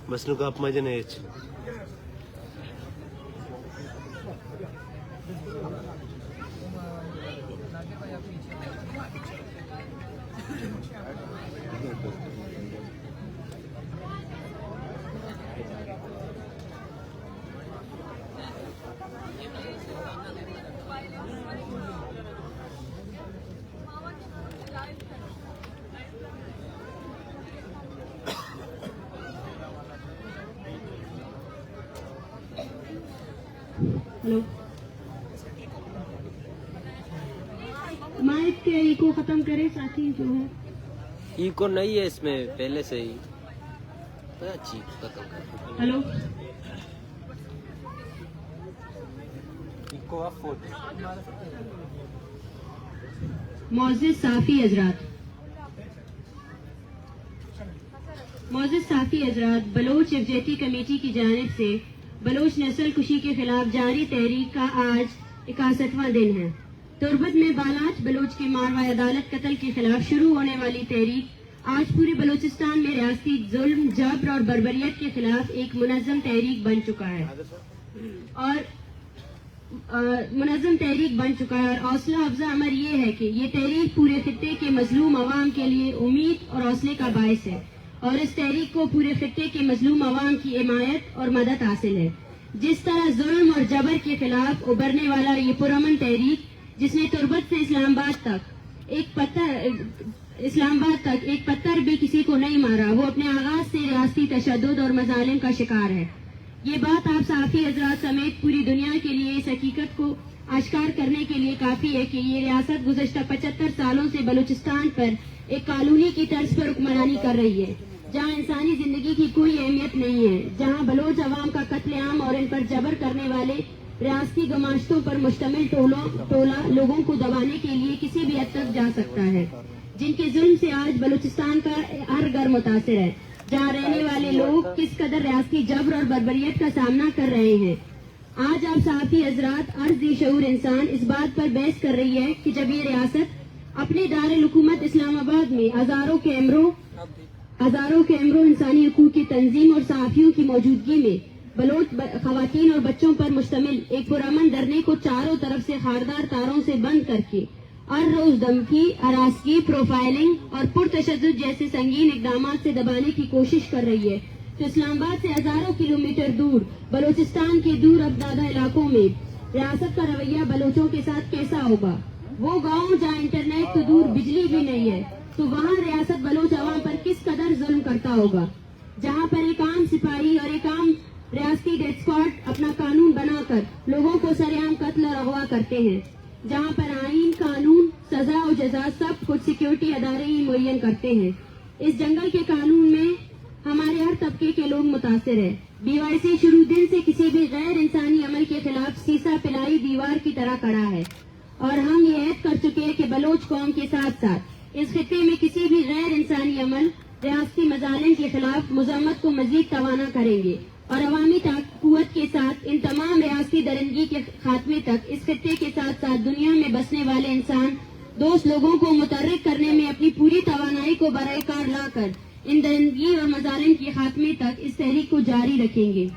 مسلو کا اپما جنیچ hello mic کے eco ختم کرے ساتھی جو ہے ایکو نہیں ہے اس میں پہلے سے ہی اچھی ختم کر ہلو معزز صافی حضرات بلوچ یکجہتی کمیٹی کی جانب سے بلوچ نسل کشی کے خلاف جاری تحریک کا آج 61واں دن ہے۔ تربت میں بالاچ بلوچ کی ماروا عدالت قتل کے خلاف شروع ہونے والی تحریک آج پورے بلوچستان میں ریاستی ظلم جبر اور بربریت کے خلاف ایک منظم تحریک بن چکا ہے اور حوصلہ افزا امر یہ ہے کہ یہ تحریک پورے خطے کے مظلوم عوام کے لیے امید اور حوصلے کا باعث ہے اور اس تحریک کو پورے خطے کے مظلوم عوام کی حمایت اور مدد حاصل ہے۔ جس طرح ظلم اور جبر کے خلاف ابھرنے والا یہ پرامن تحریک جس نے تربت سے اسلام آباد تک ایک پتھر بھی کسی کو نہیں مارا، وہ اپنے آغاز سے ریاستی تشدد اور مظالم کا شکار ہے۔ یہ بات آپ صحافی حضرات سمیت پوری دنیا کے لیے اس حقیقت کو آشکار کرنے کے لیے کافی ہے کہ یہ ریاست گزشتہ 75 سالوں سے بلوچستان پر ایک کالونی کی طرز پر حکمرانی کر رہی ہے، جہاں انسانی زندگی کی کوئی اہمیت نہیں ہے، جہاں بلوچ عوام کا قتل عام اور ان پر جبر کرنے والے ریاستی گماشتوں پر مشتمل ٹولہ لوگوں کو دبانے کے لیے کسی بھی حد تک جا سکتا ہے، جن کے ظلم سے آج بلوچستان کا ہر گھر متاثر ہے، جہاں رہنے والے لوگ کس قدر ریاستی جبر اور بربریت کا سامنا کر رہے ہیں۔ آج آپ صحافی حضرات عرض شعور انسان اس بات پر بحث کر رہی ہے کہ جب یہ ریاست اپنے دارالحکومت اسلام آباد میں ہزاروں کے امروں انسانی حقوق کی تنظیم اور صحافیوں کی موجودگی میں بلوچ خواتین اور بچوں پر مشتمل ایک پرامن دھرنے کو چاروں طرف سے خاردار تاروں سے بند کر کے ہر روز دھمکی، ہراسگی، پروفائلنگ اور پرتشدد جیسے سنگین اقدامات سے دبانے کی کوشش کر رہی ہے، تو اسلام آباد سے ہزاروں کلومیٹر دور بلوچستان کے دور ابدادہ علاقوں میں ریاست کا رویہ بلوچوں کے ساتھ کیسا ہوگا؟ وہ گاؤں جہاں انٹرنیٹ تو دور بجلی بھی نہیں ہے، تو وہاں ریاست بلوچ عوام پر کس قدر ظلم کرتا ہوگا؟ جہاں پر ایک عام سپاہی اور ایک عام ریاستی ڈیتھ اسکواڈ اپنا قانون بنا کر لوگوں کو سرعام قتل اور اغوا کرتے ہیں، جہاں پر آئین، قانون، سزا و جزا سب کچھ سیکیورٹی ادارے ہی معین کرتے ہیں۔ اس جنگل کے قانون میں ہمارے ہر طبقے کے لوگ متاثر ہیں۔ BYC شروع دن سے کسی بھی غیر انسانی عمل کے خلاف سیسا پلائی دیوار کی طرح کڑا ہے، اور ہم یہ عہد کر چکے ہیں کہ بلوچ قوم کے ساتھ ساتھ اس خطے میں کسی بھی غیر انسانی عمل، ریاستی مظالم کے خلاف مذمت کو مزید توانا کریں گے اور عوامی قوت کے ساتھ ان تمام ریاستی درندگی کے خاتمے تک اس خطے کے ساتھ ساتھ دنیا میں بسنے والے انسان دوست لوگوں کو متحرک کرنے میں اپنی پوری توانائی کو برائے کار لا کر ان درندگی اور مظالم کے خاتمے تک اس تحریک کو جاری رکھیں گے۔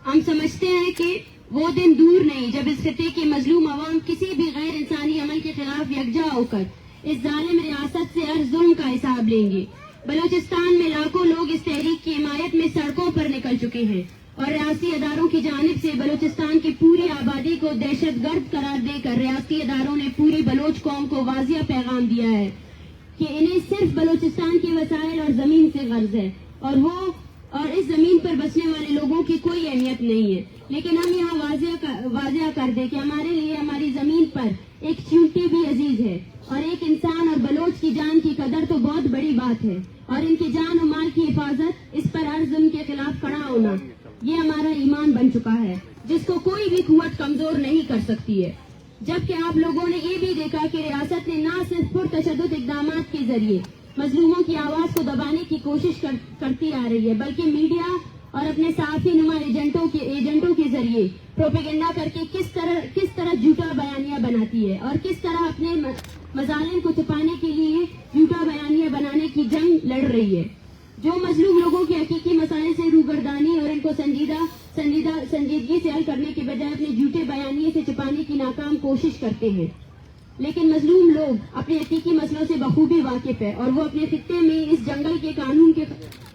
ہم سمجھتے ہیں کہ وہ دن دور نہیں جب اس خطے کے مظلوم عوام کسی بھی غیر انسانی عمل کے خلاف یکجا ہو کر اس ظالم ریاست سے ہر ظلم کا حساب لیں گے۔ بلوچستان میں لاکھوں لوگ اس تحریک کی حمایت میں سڑکوں پر نکل چکے ہیں اور ریاستی اداروں کی جانب سے بلوچستان کی پوری آبادی کو دہشت گرد قرار دے کر ریاستی اداروں نے پوری بلوچ قوم کو واضح پیغام دیا ہے کہ انہیں صرف بلوچستان کے وسائل اور زمین سے غرض ہے اور اس زمین پر بسنے والے لوگوں کی کوئی اہمیت نہیں ہے، لیکن ہم یہاں واضح کر دیں کہ ہمارے لیے ہماری زمین پر ایک چیونٹی بھی عزیز ہے اور ایک انسان اور بلوچ کی جان کی قدر تو بہت بڑی بات ہے، اور ان کی جان و مال کی حفاظت، اس پر ہر ظلم کے خلاف کھڑا ہونا، یہ ہمارا ایمان بن چکا ہے جس کو کوئی بھی قوت کمزور نہیں کر سکتی ہے۔ جبکہ آپ لوگوں نے یہ بھی دیکھا کہ ریاست نے نہ صرف پرتشدد اقدامات کے ذریعے مظلوموں کی آواز کو دبانے کی کوشش کرتی آ رہی ہے، بلکہ میڈیا اور اپنے صحافی نما ایجنٹوں کے ذریعے پروپیگنڈا کر کے کس طرح جھوٹا بیانیہ بناتی ہے اور کس طرح اپنے مظالم کو چھپانے کے لیے جھوٹا بیانیہ بنانے کی جنگ لڑ رہی ہے. جو مظلوم لوگوں کے حقیقی مسائل سے روگردانی اور ان کو سنجیدگی سے حل کرنے کے بجائے اپنے جھوٹے بیانیے سے چھپانے کی ناکام کوشش کرتے ہیں. لیکن مظلوم لوگ اپنے حقیقی مسئلوں سے بخوبی واقف ہے اور وہ اپنے خطے میں اس جنگل کے قانون کے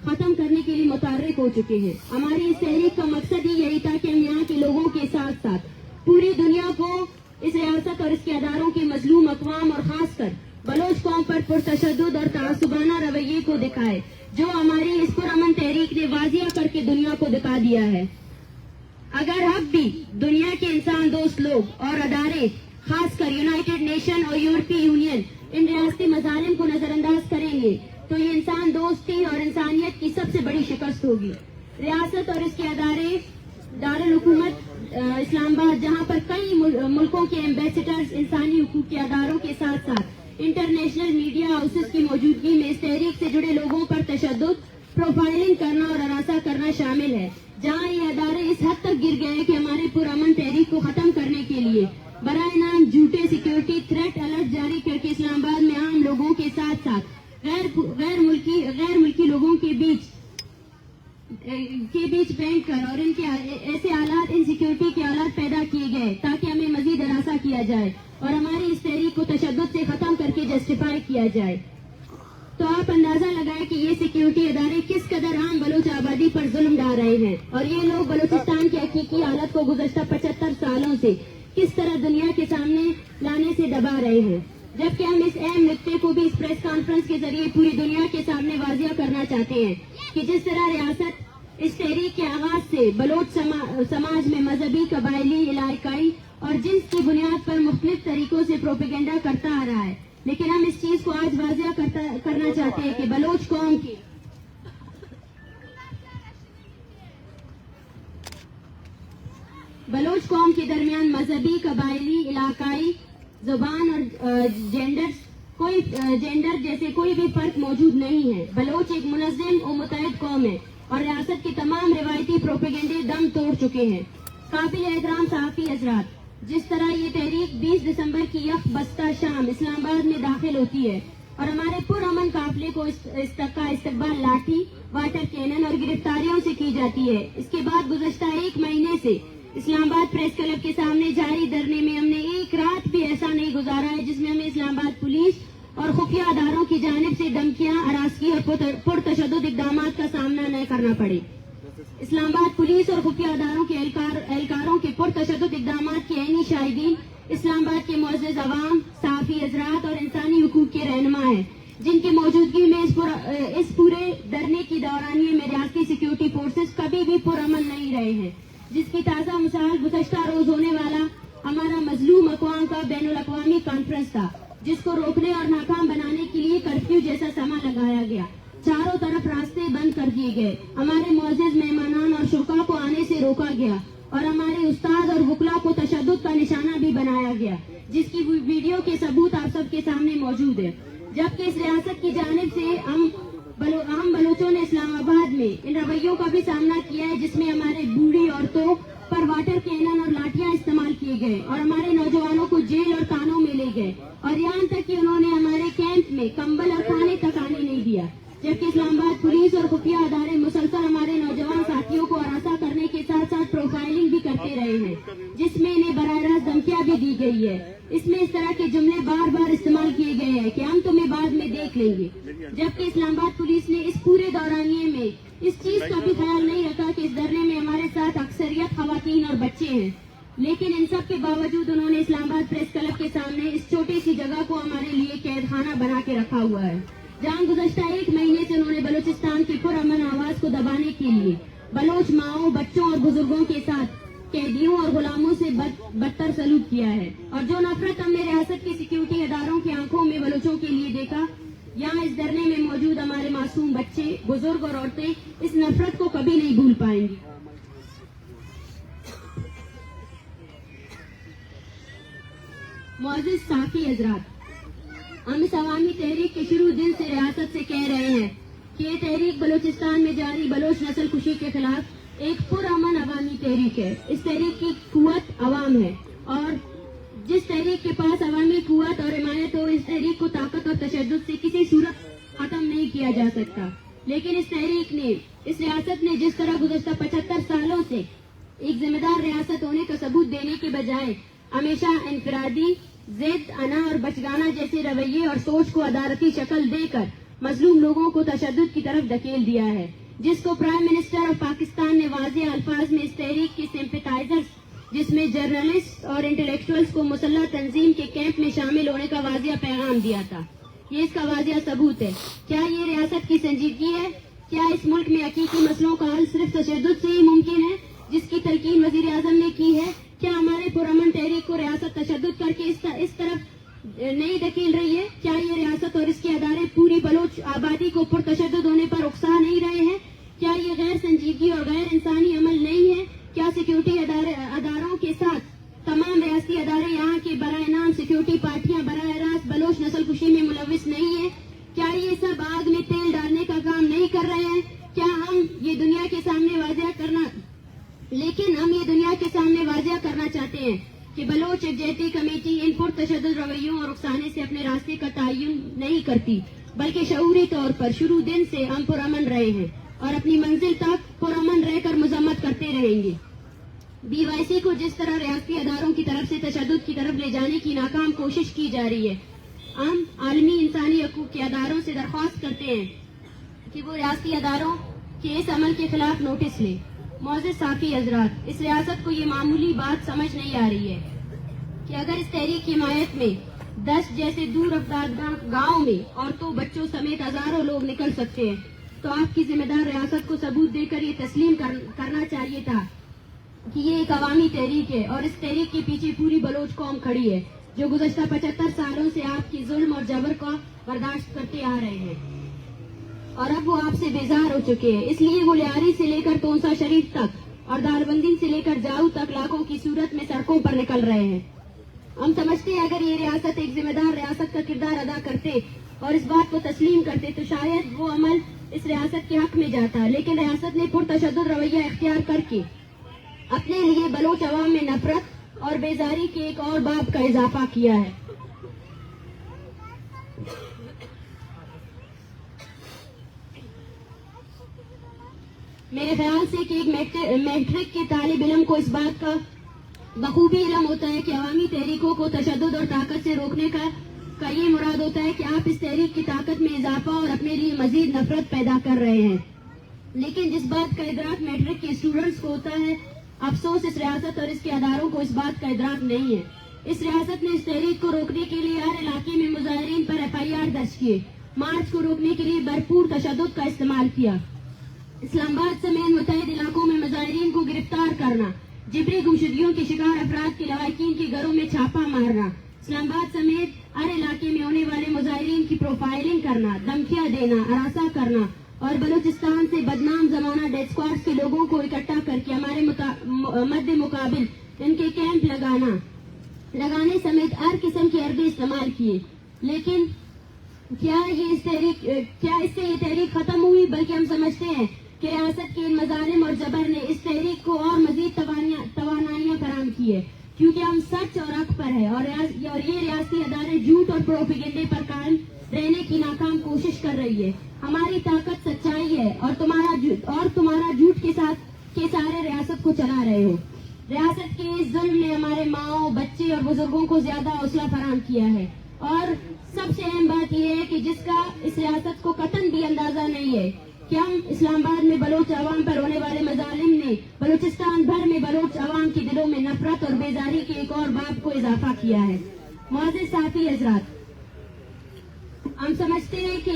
ختم کرنے کے لیے متحرک ہو چکے ہیں. ہماری اس تحریک کا مقصد ہی یہی تھا کہ ہم یہاں کے لوگوں کے ساتھ ساتھ پوری دنیا کو اس ریاست اور اس کے اداروں کے مظلوم اقوام اور خاص کر بلوچ قوم پر پرتشدد اور تعصبانہ رویے کو دکھائے جو ہماری اس پرامن تحریک نے واضح کر کے دنیا کو دکھا دیا ہے. اگر اب بھی دنیا کے انسان دوست لوگ اور ادارے خاص کر یونائٹڈ نیشن اور یورپی یونین ان ریاستی مظالم کو نظر انداز کریں گے تو یہ انسان دوستی اور انسانیت کی سب سے بڑی شکست ہوگی. ریاست اور اس کے ادارے دارالحکومت اسلام آباد جہاں پر کئی ملکوں کے ایمبیسڈرز انسانی حقوق کے اداروں کے ساتھ ساتھ انٹرنیشنل میڈیا ہاؤسز کی موجودگی میں اس تحریک سے جڑے لوگوں پر تشدد پروفائلنگ کرنا اور ہراساں کرنا شامل ہے. جہاں یہ ادارے اس حد تک گر گئے کہ ہمارے پرامن تحریک کو ختم کرنے کے لیے برائے نام جھوٹے سیکیورٹی تھریٹ الرٹ جاری کر کے اسلام آباد میں عام لوگوں کے ساتھ ساتھ غیر ملکی لوگوں کے بیچ بینٹ کر اور ان کے ایسے حالات ان سیکیورٹی کے حالات پیدا کیے گئے تاکہ ہمیں مزید ہراساں کیا جائے اور ہماری اس تحریک کو تشدد سے ختم کر کے جسٹیفائی کیا جائے. تو آپ اندازہ لگائیں کہ یہ سیکیورٹی ادارے کس قدر عام بلوچ آبادی پر ظلم ڈال رہے ہیں اور یہ لوگ بلوچستان کی حقیقی حالت کو گزشتہ 75 سالوں سے کس طرح دنیا کے سامنے لانے سے دبا رہے ہیں. جبکہ ہم اس اہم نقطے کو بھی اس پریس کانفرنس کے ذریعے پوری دنیا کے سامنے واضح کرنا چاہتے ہیں کہ جس طرح ریاست اس تحریک کے آغاز سے بلوچ سماج میں مذہبی قبائلی علاقائی اور جنس کی بنیاد پر مختلف طریقوں سے پروپیگنڈا کرتا آ رہا ہے. لیکن ہم اس چیز کو آج واضح کرنا چاہتے ہیں کہ بلوچ قوم کے درمیان مذہبی قبائلی علاقائی زبان اور جینڈر جیسے کوئی بھی فرق موجود نہیں ہے. بلوچ ایک منظم و متحد قوم ہے اور ریاست کے تمام روایتی پروپیگنڈے دم توڑ چکے ہیں. قابل احترام صحافی حضرات، جس طرح یہ تحریک 20 دسمبر کی یک بستہ شام اسلام آباد میں داخل ہوتی ہے اور ہمارے پرامن قافلے کو کا استقبال لاٹھی واٹر کینن اور گرفتاریوں سے کی جاتی ہے، اس کے بعد گزشتہ ایک مہینے سے اسلام آباد پریس کلب کے سامنے جاری دھرنے میں ہم نے ایک رات بھی ایسا نہیں گزارا ہے جس میں ہمیں اسلام آباد پولیس اور خفیہ اداروں کی جانب سے دھمکیاں، ہراسگی اور پرتشدد اقدامات کا سامنا نہ کرنا پڑے. اسلام آباد پولیس اور خفیہ اداروں کے اہلکاروں کے پرتشدد اقدامات کے عینی شاہدین اسلام آباد کے معزز عوام، صحافی حضرات اور انسانی حقوق کے رہنما ہیں جن کی موجودگی میں اس پورے دھرنے کی دورانیے میں ریاستی سیکیورٹی فورسز کبھی بھی پرامن نہیں رہے ہیں، جس کی تازہ مثال گزشتہ روز ہونے والا ہمارا مظلوم اقوام کا بین الاقوامی کانفرنس تھا جس کو روکنے اور ناکام بنانے کے لیے کرفیو جیسا سما لگایا گیا. چاروں طرف راستے بند کر دیے گئے، ہمارے معزز مہمانان اور شرکا کو آنے سے روکا گیا اور ہمارے استاد اور وکلا کو تشدد کا نشانہ بھی بنایا گیا، جس کی ویڈیو کے ثبوت آپ سب کے سامنے موجود ہے. جبکہ اس ریاست کی جانب سے ہم بلوچوں نے اسلام آباد میں ان رویوں کا بھی سامنا کیا ہے جس میں ہمارے بوڑھی عورتوں پر واٹر کینن اور لاٹیاں استعمال کیے گئے اور ہمارے نوجوانوں کو جیل اور تانوں میں لے گئے اور یہاں تک کہ انہوں نے ہمارے کیمپ میں کمبل اور کھانے تک آنے نہیں دیا. جبکہ اسلام آباد پولیس اور خفیہ ادارے مسلسل ہمارے نوجوان ساتھیوں کو ہراساں کرنے کے ساتھ ساتھ پروفائلنگ بھی کرتے رہے ہیں جس میں انہیں براہ راست دھمکیاں بھی دی گئی ہے. اس میں اس طرح کے جملے بار بار استعمال کیے گئے ہیں کہ ہم تمہیں بعد میں دیکھ لیں گے. جبکہ اسلام آباد پولیس نے اس پورے دورانیے میں اس چیز کا بھی خیال نہیں رکھا کہ اس دھرنے میں ہمارے ساتھ اکثریت خواتین اور بچے ہیں. لیکن ان سب کے باوجود انہوں نے اسلام آباد پریس کلب کے سامنے اس چھوٹی سی جگہ کو ہمارے لیے قید خانہ بنا کے رکھا ہوا ہے جہاں گزشتہ ایک مہینے سے انہوں نے بلوچستان کی پرامن آواز کو دبانے کے لیے بلوچ ماؤں، بچوں اور بزرگوں کے ساتھ قیدیوں اور غلاموں سے بدتر سلوک کیا ہے. اور جو نفرت ہم نے ریاست کی سیکیورٹی اداروں کی آنکھوں میں بلوچوں کے لیے دیکھا، یہاں اس دھرنے میں موجود ہمارے معصوم بچے، بزرگ اور عورتیں اس نفرت کو کبھی نہیں بھول پائیں گی. معزز صحافی حضرات، ہم اس عوامی تحریک کے شروع دن سے ریاست سے کہہ رہے ہیں کہ یہ تحریک بلوچستان میں جاری بلوچ نسل کشی کے خلاف ایک پرامن عوامی تحریک ہے. اس تحریک کی قوت عوام ہے اور جس تحریک کے پاس عوامی قوت اور حمایت ہو اس تحریک کو طاقت اور تشدد سے کسی صورت ختم نہیں کیا جا سکتا. لیکن اس تحریک نے اس ریاست نے جس طرح گزشتہ 75 سالوں سے ایک ذمہ دار ریاست ہونے کا ثبوت دینے کے بجائے ہمیشہ انفرادی ضد انا اور بچگانہ جیسے رویے اور سوچ کو عدالتی شکل دے کر مظلوم لوگوں کو تشدد کی طرف دھکیل دیا ہے، جس کو پرائم منسٹر آف پاکستان نے واضح الفاظ میں اس تحریک کے سمپیٹائزرز جس میں جرنلسٹ اور انٹلیکچوئلز کو مسلح تنظیم کے کیمپ میں شامل ہونے کا واضح پیغام دیا تھا. یہ اس کا واضح ثبوت ہے. کیا یہ ریاست کی سنجیدگی ہے؟ کیا اس ملک میں حقیقی مسئلوں کا حل صرف تشدد سے ہی ممکن ہے جس کی تلقین وزیر اعظم نے کی ہے؟ کیا ہمارے پرامن تحریک کو ریاست تشدد کر کے اس طرف نہیں دھکیل رہی ہے؟ کیا یہ ریاست اور اس کے ادارے پوری بلوچ آبادی کو پرتشدد ہونے پر اکسا نہیں رہے ہیں؟ کیا یہ غیر سنجیدگی اور غیر انسانی عمل نہیں ہے؟ کیا سیکیورٹی اداروں کے ساتھ تمام ریاستی ادارے یہاں کے برائے نام سیکیورٹی پارٹیاں براہ راست بلوچ نسل کشی میں ملوث نہیں ہیں؟ کیا یہ سب آگ میں تیل ڈالنے کا کام نہیں کر رہے ہیں؟ کیا ہم یہ دنیا کے سامنے واضح کرنا چاہتے ہیں کہ بلوچ یکجہتی کمیٹی ان پرتشدد رویوں اور اکسانے سے اپنے راستے کا تعین نہیں کرتی، بلکہ شعوری طور پر شروع دن سے ہم پرامن رہے ہیں اور اپنی منزل تک پرامن رہ کر مذمت کرتے رہیں گے. BYC کو جس طرح ریاستی اداروں کی طرف سے تشدد کی طرف لے جانے کی ناکام کوشش کی جا رہی ہے، ہم عالمی انسانی حقوق کے اداروں سے درخواست کرتے ہیں کہ وہ ریاستی اداروں کے اس عمل کے خلاف نوٹس لیں. معزز صحافی حضرات، اس ریاست کو یہ معمولی بات سمجھ نہیں آ رہی ہے کہ اگر اس تحریک کی حمایت میں 10 جیسے دور افتاد گاؤں میں عورتوں بچوں سمیت ہزاروں لوگ نکل سکتے ہیں تو آپ کی ذمہ دار ریاست کو ثبوت دے کر یہ تسلیم کرنا چاہیے تھا کہ یہ ایک عوامی تحریک ہے اور اس تحریک کے پیچھے پوری بلوچ قوم کھڑی ہے جو گزشتہ 75 سالوں سے آپ کی ظلم اور جبر کا برداشت کرتے آ رہے ہیں اور اب وہ آپ سے بیزار ہو چکے ہیں. اس لیے وہ لیاری سے لے کر تونسا شریف تک اور داربندی سے لے کر جاؤ تک لاکھوں کی صورت میں سڑکوں پر نکل رہے ہیں. ہم سمجھتے ہیں اگر یہ ریاست ایک ذمہ دار ریاست کا کردار ادا کرتے اور اس بات کو تسلیم کرتے تو شاید وہ عمل اس ریاست کے حق میں جاتا، لیکن ریاست نے پرتشدد رویہ اختیار کر کے اپنے لیے بلوچ عوام میں نفرت اور بیزاری کے ایک اور باب کا اضافہ کیا ہے. میرے خیال سے کہ ایک میٹرک کے طالب علم کو اس بات کا بخوبی علم ہوتا ہے کہ عوامی تحریکوں کو تشدد اور طاقت سے روکنے کا یہ مراد ہوتا ہے کہ آپ اس تحریک کی طاقت میں اضافہ اور اپنے لیے مزید نفرت پیدا کر رہے ہیں. لیکن جس بات کا ادراک میٹرک کے اسٹوڈنٹس کو ہوتا ہے، افسوس اس ریاست اور اس کے اداروں کو اس بات کا ادراک نہیں ہے. اس ریاست نے اس تحریک کو روکنے کے لیے ہر علاقے میں مظاہرین پر FIR درج کیے، مارچ کو روکنے کے لیے بھرپور تشدد کا استعمال کیا، اسلام آباد سمیت متحد علاقوں میں مظاہرین کو گرفتار کرنا، جبری گمشدگیوں کے شکار افراد کے لواحقین کے گھروں میں چھاپا مارنا، اسلام آباد سمیت ہر علاقے میں ہونے والے مظاہرین کی پروفائلنگ کرنا، دھمکیاں دینا، ہراساں کرنا اور بلوچستان سے بدنام زمانہ ڈیتھ اسکواڈ کے لوگوں کو اکٹھا کر کے ہمارے مد مقابل ان کے کیمپ لگانے سمیت ہر قسم کے حربے استعمال کیے. لیکن کیا اس سے یہ تحریک ختم ہوئی؟ بلکہ ہم سمجھتے ہیں کہ ریاست کے ان مظالم اور جبر نے اس تحریک کو اور مزید توانائیاں فراہم کی ہے، کیونکہ ہم سچ اور حق پر ہے اور یہ ریاستی ادارے جھوٹ اور پروپیگنڈے پر قائم رہنے کی ناکام کوشش کر رہی ہے. ہماری طاقت سچائی ہے اور تمہارا جھوٹ کے ساتھ سارے ریاست کو چلا رہے ہو. ریاست کے اس ظلم نے ہمارے ماؤں، بچے اور بزرگوں کو زیادہ حوصلہ فراہم کیا ہے اور سب سے اہم بات یہ ہے کہ جس کا اس ریاست کو قطعاً بھی اندازہ نہیں ہے کہ ہم اسلام آباد میں بلوچ عوام پر ہونے والے مظالم نے بلوچستان بھر میں بلوچ عوام کے دلوں میں نفرت اور بیزاری کے ایک اور باب کو اضافہ کیا ہے. معزز صحافی حضرات، ہم سمجھتے ہیں کہ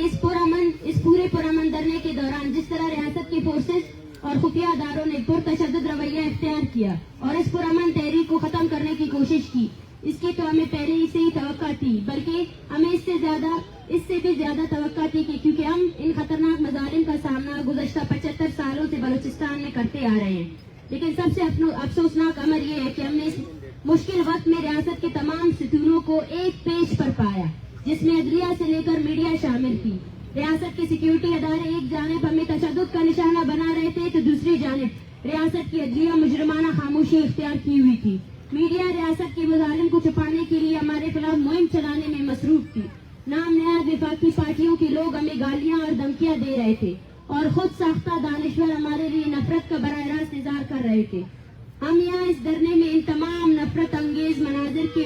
اس پورے پرامن دھرنے کے دوران جس طرح ریاست کی فورسز اور خفیہ اداروں نے پرتشدد رویہ اختیار کیا اور اس پرامن تحریک کو ختم کرنے کی کوشش کی، اس کی تو ہمیں پہلے ہی سے ہی توقع تھی، بلکہ ہمیں اس سے بھی زیادہ توقع تھی کہ کیونکہ ہم ان خطرناک مظالم کا سامنا گزشتہ 75 سالوں سے بلوچستان میں کرتے آ رہے ہیں. لیکن سب سے افسوسناک امر یہ ہے کہ ہم نے اس مشکل وقت میں ریاست کے تمام ستونوں کو ایک پیج پر پایا، جس میں عدلیہ سے لے کر میڈیا شامل تھی. ریاست کے سیکیورٹی ادارے ایک جانب ہمیں تشدد کا نشانہ بنا رہے تھے تو دوسری جانب ریاست کی عدلیہ مجرمانہ خاموشی اختیار کی ہوئی تھی. میڈیا ریاست کے مظالم کو چھپانے کے لیے ہمارے خلاف مہم چلانے میں مصروف تھی. نام نہاد وفاقی پارٹیوں کے لوگ ہمیں گالیاں اور دھمکیاں دے رہے تھے اور خود ساختہ دانشور ہمارے لیے نفرت کا براہ راست اظہار کر رہے تھے. ہم یہاں اس دھرنے میں ان تمام نفرت انگیز مناظر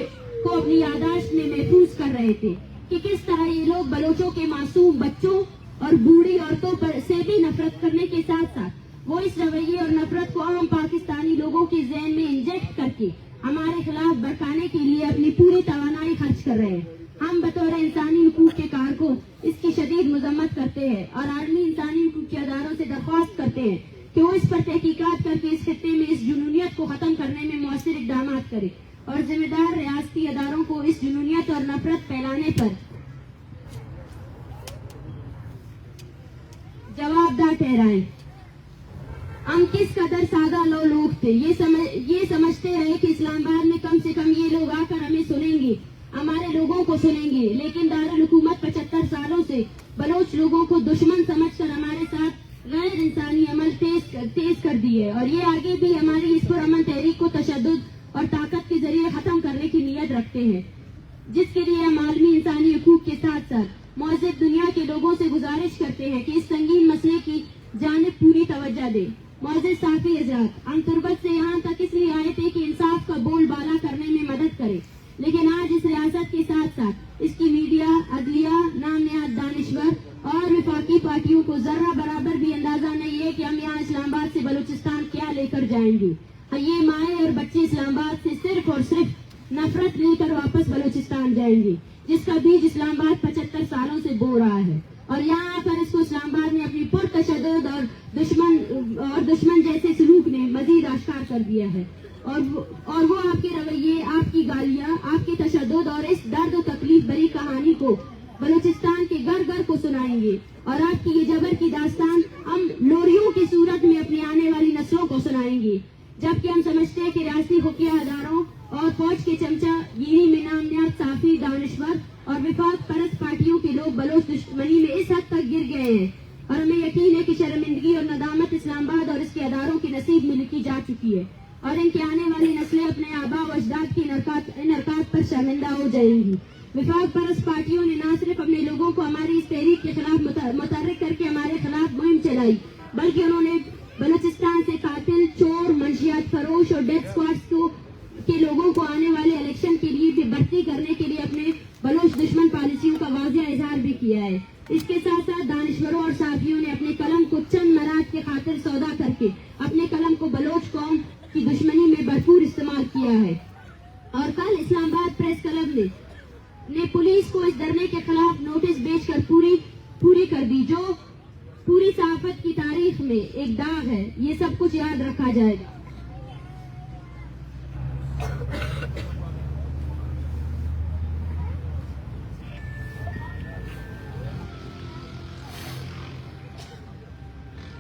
کو اپنی یادداشت میں محفوظ کر رہے تھے کہ کس طرح یہ لوگ بلوچوں کے معصوم بچوں اور بوڑھی عورتوں پر سے بھی نفرت کرنے کے ساتھ ساتھ وہ اس رویے اور نفرت کو عام پاکستانی لوگوں کے ذہن میں انجیکٹ کر کے ہمارے خلاف بھڑکانے کے لیے اپنی پوری توانائی خرچ کر رہے ہیں. ہم بطور انسانی حقوق کے کارکن اس کی شدید مذمت کرتے ہیں اور عالمی انسانی حقوق کے اداروں سے درخواست کرتے ہیں کہ وہ اس پر تحقیقات کر کے اس خطے میں اس جنونیت کو ختم کرنے میں مؤثر اقدامات کرے اور ذمہ دار ریاستی اداروں کو اس جنونیت اور نفرت پھیلانے پر جواب دہ ٹھہرائیں. ہم کس قدر سادہ لوگ تھے یہ سمجھتے رہے کہ اسلام آباد میں کم سے کم یہ لوگ آ کر ہمیں سنیں گے, ہمارے لوگوں کو سنیں گے, لیکن دارالحکومت 75 سالوں سے بلوچ لوگوں کو دشمن سمجھ کر ہمارے ساتھ غیر انسانی عمل تیز کر دی ہے اور یہ آگے بھی ہماری اس پرامن تحریک کو تشدد اور طاقت کے ذریعے ختم کرنے کی نیت رکھتے ہیں, جس کے لیے ہم عالمی انسانی حقوق کے ساتھ ساتھ معزز دنیا کے لوگوں سے گزارش کرتے ہیں کہ اس سنگین مسئلے کی جانب پوری توجہ دیں. معزز صحافی حضرات, ہم تربت سے یہاں تک اس لیے آئے تھے کہ انصاف کا بول بالا کرنے میں مدد کرے, لیکن آج اس ریاست کے ساتھ ساتھ اس کی میڈیا, عدلیہ, نام نہاد دانشور اور وفاقی پارٹیوں کو ذرہ برابر بھی اندازہ نہیں ہے کہ ہم یہاں اسلام آباد سے بلوچستان کیا لے کر جائیں گے. یہ مائیں اور بچے اسلام آباد سے صرف اور صرف نفرت لے کر واپس بلوچستان جائیں گے, جس کا بیج اسلام آباد 75 سالوں سے بو رہا ہے اور یہاں پر اس کو اسلام آباد نے اپنی پرتشدد اور دشمن جیسے سلوک نے مزید آشکار کر دیا ہے اور وہ آپ کے رویے, آپ کی گالیاں, آپ کے تشدد اور اس درد و تکلیف بری کہانی کو بلوچستان کے گھر گھر کو سنائیں گے اور آپ کی یہ جبر کی داستان ہم لوریوں کی صورت میں اپنی آنے والی نسلوں کو سنائیں گے. جبکہ ہم سمجھتے ہیں کہ ریاستی خفیہ اداروں اور فوج کے چمچہ گیری میں نام نہاد صحافی, دانشور اور وفاق پرست پارٹیوں کے لوگ بلوچ دشمنی میں اس حد تک گر گئے ہیں اور ہمیں یقین ہے کہ شرمندگی اور ندامت اسلام آباد اور اس کے اداروں کے نصیب میں لکھی جا چکی ہے اور ان کی آنے والی نسلیں اپنے آبا و اجداد کی انحرکات پر شرمندہ ہو جائیں گی. وفاق پرست پارٹیوں نے نہ صرف اپنے لوگوں کو ہماری اس تحریک کے خلاف متحرک کر کے ہمارے خلاف مہم چلائی, بلکہ انہوں نے بلوچستان سے قاتل, چور, منشیات فروش اور ڈیتھ اسکواڈ کے لوگوں کو آنے والے الیکشن کے لیے بھی بھرتی کرنے کے لیے اپنے بلوچ دشمن پالیسیوں کا واضح اظہار بھی کیا ہے. اس کے ساتھ ساتھ دانشوروں اور صحافیوں نے اپنے قلم کو چند مراد کے خاطر سودا کر کے اپنے قلم کو بلوچ قوم کی دشمنی میں بھرپور استعمال کیا ہے. اور کل اسلام آباد پریس کلب نے پولیس کو اس دھرنے کے خلاف نوٹس بیچ کر پوری کر دی, جو پوری صحافت کی تاریخ میں ایک داغ ہے. یہ سب کچھ یاد رکھا جائے گا.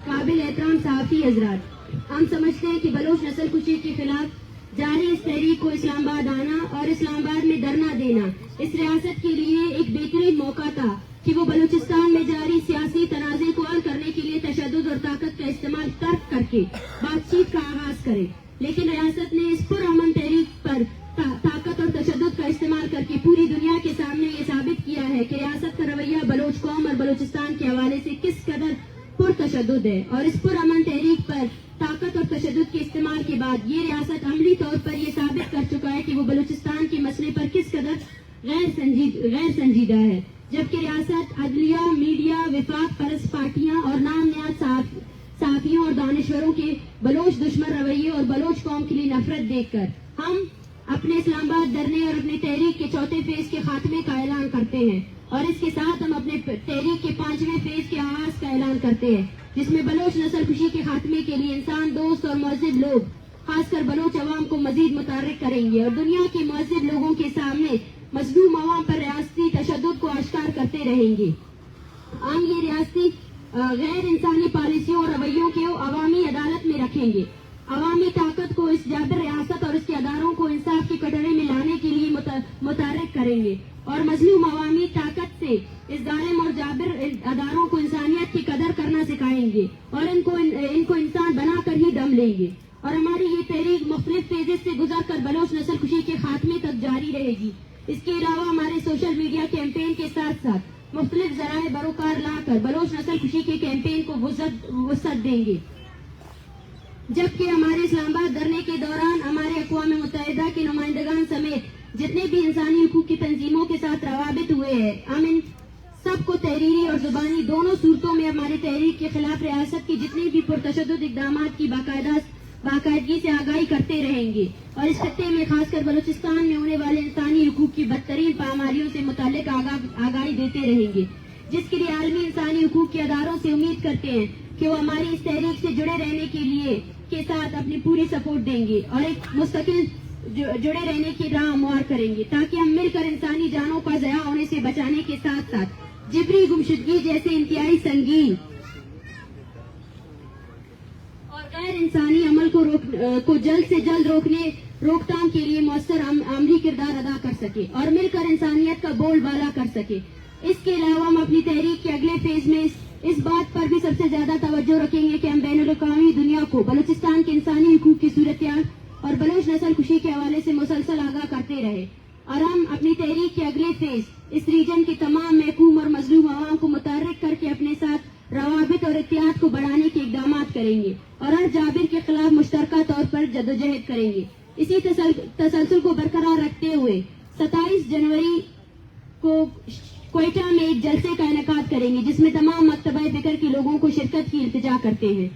قابل احترام صحافی حضرات, ہم سمجھتے ہیں کہ بلوچ نسل کشی کے خلاف جاری اس تحریک کو اسلام آباد آنا اور اسلام آباد میں دھرنا دینا اس ریاست کے لیے ایک بہترین موقع تھا کہ وہ بلوچستان میں جاری سیاسی تنازع کو حل کرنے کے لیے تشدد اور طاقت کا استعمال ترک کر کے بات چیت کا آغاز کرے. لیکن ریاست نے اس پرامن تحریک پر طاقت اور تشدد کا استعمال کر کے پوری دنیا کے سامنے یہ ثابت کیا ہے کہ ریاست کا رویہ بلوچ قوم اور بلوچستان کے حوالے سے کس قدر پرتشدد ہے. اور اس پرامن تحریک پر طاقت اور تشدد کے استعمال کے بعد یہ ریاست عملی طور پر یہ ثابت کر چکا ہے کہ وہ بلوچستان کے مسئلے پر کس قدر غیر سنجیدہ ہے. جبکہ ریاست, عدلیہ, میڈیا, وفاق پرست پارٹیاں اور نام نہاد صحافیوں اور دانشوروں کے بلوچ دشمن رویے اور بلوچ قوم کے لیے نفرت دیکھ کر ہم اپنے اسلام آباد دھرنے اور اپنی تحریک کے چوتھے فیز کے خاتمے کا اعلان کرتے ہیں اور اس کے ساتھ ہم اپنے تحریک کے 5ویں فیز کے آغاز کا اعلان کرتے ہیں, جس میں بلوچ نسل کشی کے خاتمے کے لیے انسان دوست اور مہذب لوگ خاص کر بلوچ عوام کو مزید متحرک کریں گے اور دنیا کے مہذب لوگوں کے سامنے مظلوم عوام پر ریاستی تشدد کو آشکار کرتے رہیں گے. ہم یہ ریاستی غیر انسانی پالیسیوں اور رویوں کو عوامی عدالت میں رکھیں گے. عوامی طاقت کو اس جابر ریاست اور اس کے اداروں کو انصاف کے کٹہرے میں لانے کے لیے متحرک کریں گے اور مظلوم عوامی طاقت سے اس ظالم اور جابر اداروں کو انسانیت کی قدر کرنا سکھائیں گے اور ان کو انسان بنا کر ہی دم لیں گے. اور ہماری یہ تحریک مختلف فیزز سے گزر کر بلوچ نسل کشی کے خاتمے تک جاری رہے گی. اس کے علاوہ ہمارے سوشل میڈیا کیمپین کے ساتھ ساتھ مختلف ذرائع بروکار لا کر بلوچ نسل کشی کے کیمپین کو وسعت دیں گے. جبکہ ہمارے اسلام آباد دھرنے کے دوران ہمارے اقوام متحدہ کے نمائندگان سمیت جتنے بھی انسانی حقوق کی تنظیموں کے ساتھ روابط ہوئے ہیں، ہم ان سب کو تحریری اور زبانی دونوں صورتوں میں ہماری تحریک کے خلاف ریاست کی جتنے بھی پرتشدد اقدامات کی باقاعدگی سے آگاہی کرتے رہیں گے اور اس خطے میں خاص کر بلوچستان میں ہونے والے انسانی حقوق کی بدترین پامالیوں سے متعلق آگاہی دیتے رہیں گے، جس کے لیے عالمی انسانی حقوق کے اداروں سے امید کرتے ہیں کہ وہ ہماری اس تحریک سے جڑے رہنے کے ساتھ اپنی پوری سپورٹ دیں گے اور ایک مستقل جڑے رہنے کی راہ ہموار کریں گے، تاکہ ہم مل کر انسانی جانوں کا ضیاع ہونے سے بچانے کے ساتھ ساتھ جبری گمشدگی جیسے انتہائی سنگین اور غیر انسانی عمل کو جلد سے جلد روک تھام کے لیے مؤثر عملی کردار ادا کر سکے اور مل کر انسانیت کا بول بالا کر سکے. اس کے علاوہ ہم اپنی تحریک کے اگلے فیز میں اس بات پر بھی سب سے زیادہ توجہ رکھیں گے کہ ہم بین الاقوامی دنیا کو بلوچستان کے انسانی حقوق کی صورتحال اور بلوچ نسل کشی کے حوالے سے مسلسل آگاہ کرتے رہے اور ہم اپنی تحریک کے اگلے فیز اس ریجن کی تمام محکوم اور مظلوم عوام کو متحرک کر کے اپنے ساتھ روابط اور اتحاد کو بڑھانے کے اقدامات کریں گے اور ہر جابر کے خلاف مشترکہ طور پر جدوجہد کریں گے. اسی تسلسل کو برقرار رکھتے ہوئے 27 جنوری کو کوئٹہ میں ایک جلسے کا انعقاد کریں گے جس میں تمام مکتبہ فکر کے لوگوں کو شرکت کی التجا کرتے ہیں،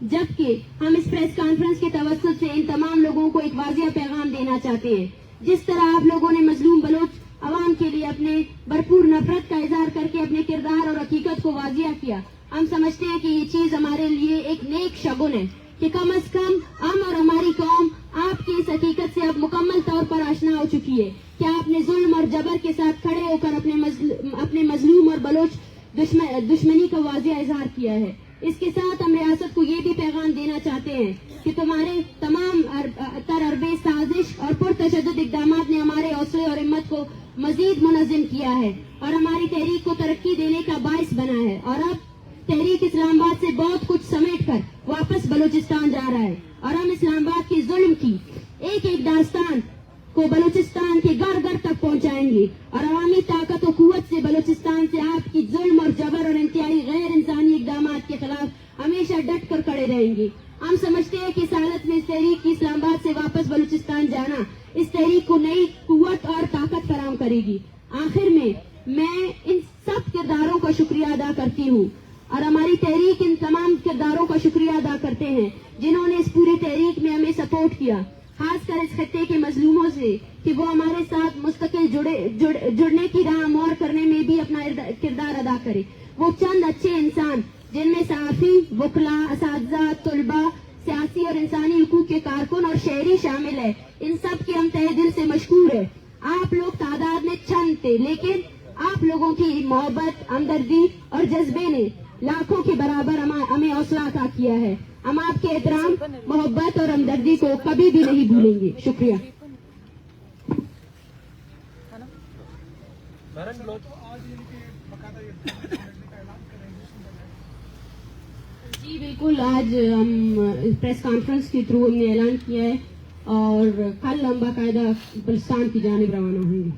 جبکہ ہم اس پریس کانفرنس کے توسط سے ان تمام لوگوں کو ایک واضح پیغام دینا چاہتے ہیں. جس طرح آپ لوگوں نے مظلوم بلوچ عوام کے لیے اپنے بھرپور نفرت کا اظہار کر کے اپنے کردار اور حقیقت کو واضح کیا، ہم سمجھتے ہیں کہ یہ چیز ہمارے لیے ایک نیک شگن ہے کہ کم از کم ہم اور ہماری قوم آپ کی اس حقیقت سے اب مکمل طور پر آشنا ہو چکی ہے کہ آپ نے ظلم اور جبر کے ساتھ کھڑے ہو کر اپنے مظلوم اور بلوچ دشمنی کا واضح اظہار کیا ہے. اس کے ساتھ ہم ریاست کو یہ بھی پیغام دینا چاہتے ہیں کہ تمہارے تمام ترعربے سازش اور پرتشدد اقدامات نے ہمارے حوصلے اور ہمت کو مزید منظم کیا ہے اور ہماری تحریک کو ترقی دینے کا باعث بنا ہے اور اب تحریک اسلام آباد سے بہت کچھ سمیٹ کر واپس بلوچستان جا رہا ہے اور ہم اسلام آباد کے ظلم کی ایک ایک داستان کو بلوچستان کے گھر گھر تک پہنچائیں گے اور عوامی طاقت و قوت سے بلوچستان سے آپ کی ظلم اور جبر اور انتہائی غیر انسانی اقدامات کے خلاف ہمیشہ ڈٹ کر کھڑے رہیں گے. ہم سمجھتے ہیں کہ اس حالت میں اس تحریک کی اسلام آباد سے واپس بلوچستان جانا اس تحریک کو نئی قوت اور طاقت فراہم کرے گی. آخر میں ان سب کرداروں کا شکریہ ادا کرتی ہوں اور ہماری تحریک ان تمام کرداروں کا شکریہ ادا کرتے ہیں جنہوں نے اس پوری تحریک میں ہمیں سپورٹ کیا، خاص کر اس خطے کے مظلوموں سے کہ وہ ہمارے ساتھ مستقل جڑنے کی راہ ہموار کرنے میں بھی اپنا کردار ادا کرے. وہ چند اچھے انسان جن میں صحافی، وکلاء، اساتذہ، طلباء، سیاسی اور انسانی حقوق کے کارکن اور شہری شامل ہے، ان سب کے ہم تہہ دل سے مشکور ہیں. آپ لوگ تعداد میں چند تھے لیکن آپ لوگوں کی محبت، ہمدردی اور جذبے نے لاکھوں کے برابر ہمیں حوصلہ عطا کیا ہے. ہم آپ کے احترام، محبت اور ہمدردی کو کبھی بھی نہیں بھولیں گے. شکریہ. جی بالکل، آج ہم پریس کانفرنس کے تھرو ہم نے اعلان کیا ہے اور کل ہم باقاعدہ بلوچستان کی جانب روانہ ہوں گے.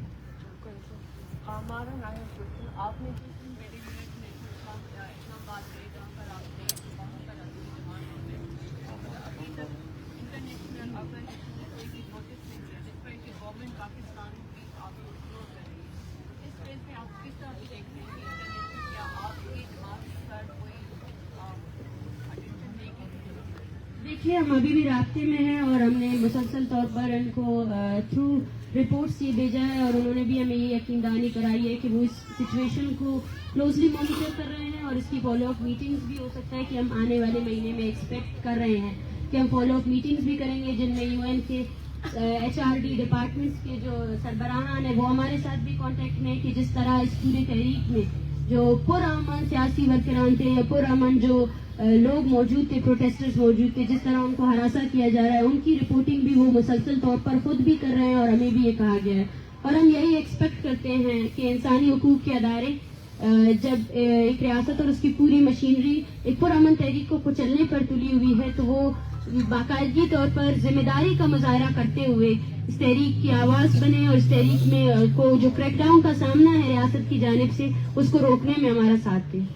دیکھیے، ہم ابھی بھی رابطے میں ہیں اور ہم نے مسلسل طور پر ان کو تھرو رپورٹس یہ بھیجا ہے اور انہوں نے بھی ہمیں یہ یقین دہانی کرائی ہے کہ وہ اس سچویشن کو کلوزلی مانیٹر کر رہے ہیں اور اس کی فالو اپ میٹنگز بھی ہو سکتا ہے کہ ہم آنے والے مہینے میں ایکسپیکٹ کر رہے ہیں کہ ہم فالو اپ میٹنگز بھی کریں گے جن میں UN کے HRD ڈپارٹمنٹس کے جو سربراہان ہیں وہ ہمارے ساتھ بھی کانٹیکٹ میں، کہ جس طرح اس پوری تحریک میں جو پرامن سیاسی ورکران تھے یا پرامن جو لوگ موجود تھے، پروٹیسٹرز موجود تھے، جس طرح ان کو ہراساں کیا جا رہا ہے، ان کی رپورٹنگ بھی وہ مسلسل طور پر خود بھی کر رہے ہیں اور ہمیں بھی یہ کہا گیا ہے. اور ہم یہی ایکسپیکٹ کرتے ہیں کہ انسانی حقوق کے ادارے جب ایک ریاست اور اس کی پوری مشینری ایک پرامن تحریک کو کچلنے پر تلی ہوئی ہے تو وہ باقاعدگی طور پر ذمہ داری کا مظاہرہ کرتے ہوئے اس تحریک کی آواز بنے اور اس تحریک میں کو جو کریک ڈاؤن کا سامنا ہے ریاست کی جانب سے اس کو روکنے میں ہمارا ساتھ دیں.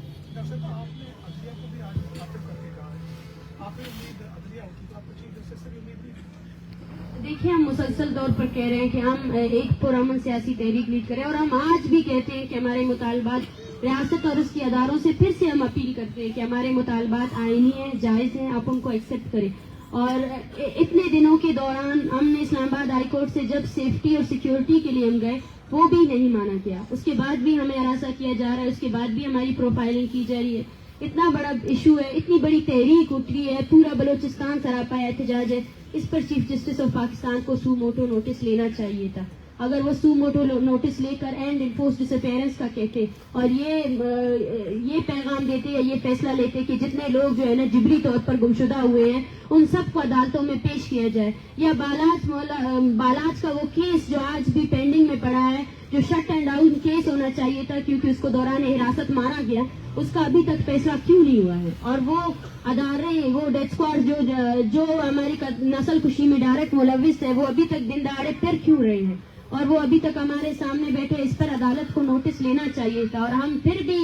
دیکھیں ہم مسلسل طور پر کہہ رہے ہیں کہ ہم ایک پرامن سیاسی تحریک لیڈ کریں اور ہم آج بھی کہتے ہیں کہ ہمارے مطالبات ریاست اور اس کے اداروں سے پھر سے ہم اپیل کرتے ہیں کہ ہمارے مطالبات آئینی ہیں, جائز ہیں, آپ ان کو ایکسیپٹ کریں. اور اتنے دنوں کے دوران ہم نے اسلام آباد ہائی کورٹ سے جب سیفٹی اور سیکیورٹی کے لیے ہم گئے وہ بھی نہیں مانا گیا, اس کے بعد بھی ہمیں ہراساں کیا جا رہا ہے, اس کے بعد بھی ہماری پروفائلنگ کی جا رہی ہے. اتنا بڑا ایشو ہے, اتنی بڑی تحریک اٹھ رہی ہے, پورا بلوچستان سراپا احتجاج ہے, اس پر چیف جسٹس آف پاکستان کو سو موٹو نوٹس لینا چاہیے تھا. اگر وہ سو موٹو نوٹس لے کر اینڈ انفورس ڈس اپیئرنس کا کہتے اور یہ پیغام دیتے یا یہ فیصلہ لیتے کہ جتنے لوگ جو ہے نا جبری طور پر گمشدہ ہوئے ہیں ان سب کو عدالتوں میں پیش کیا جائے, یا بالاج کا وہ کیس جو آج بھی پینڈنگ میں پڑا ہے, جو شٹ اینڈ ڈاؤن کیس ہونا چاہیے تھا کیونکہ اس کو دوران حراست مارا گیا, اس کا ابھی تک فیصلہ کیوں نہیں ہوا ہے. اور وہ ادارے, وہ ڈیتھ اسکواڈ جو ہماری نسل کشی میں ڈائریکٹ ملوث ہے, وہ ابھی تک دن دہاڑے پھر کیوں رہے ہیں اور وہ ابھی تک ہمارے سامنے بیٹھے, اس پر عدالت کو نوٹس لینا چاہیے تھا. اور ہم پھر بھی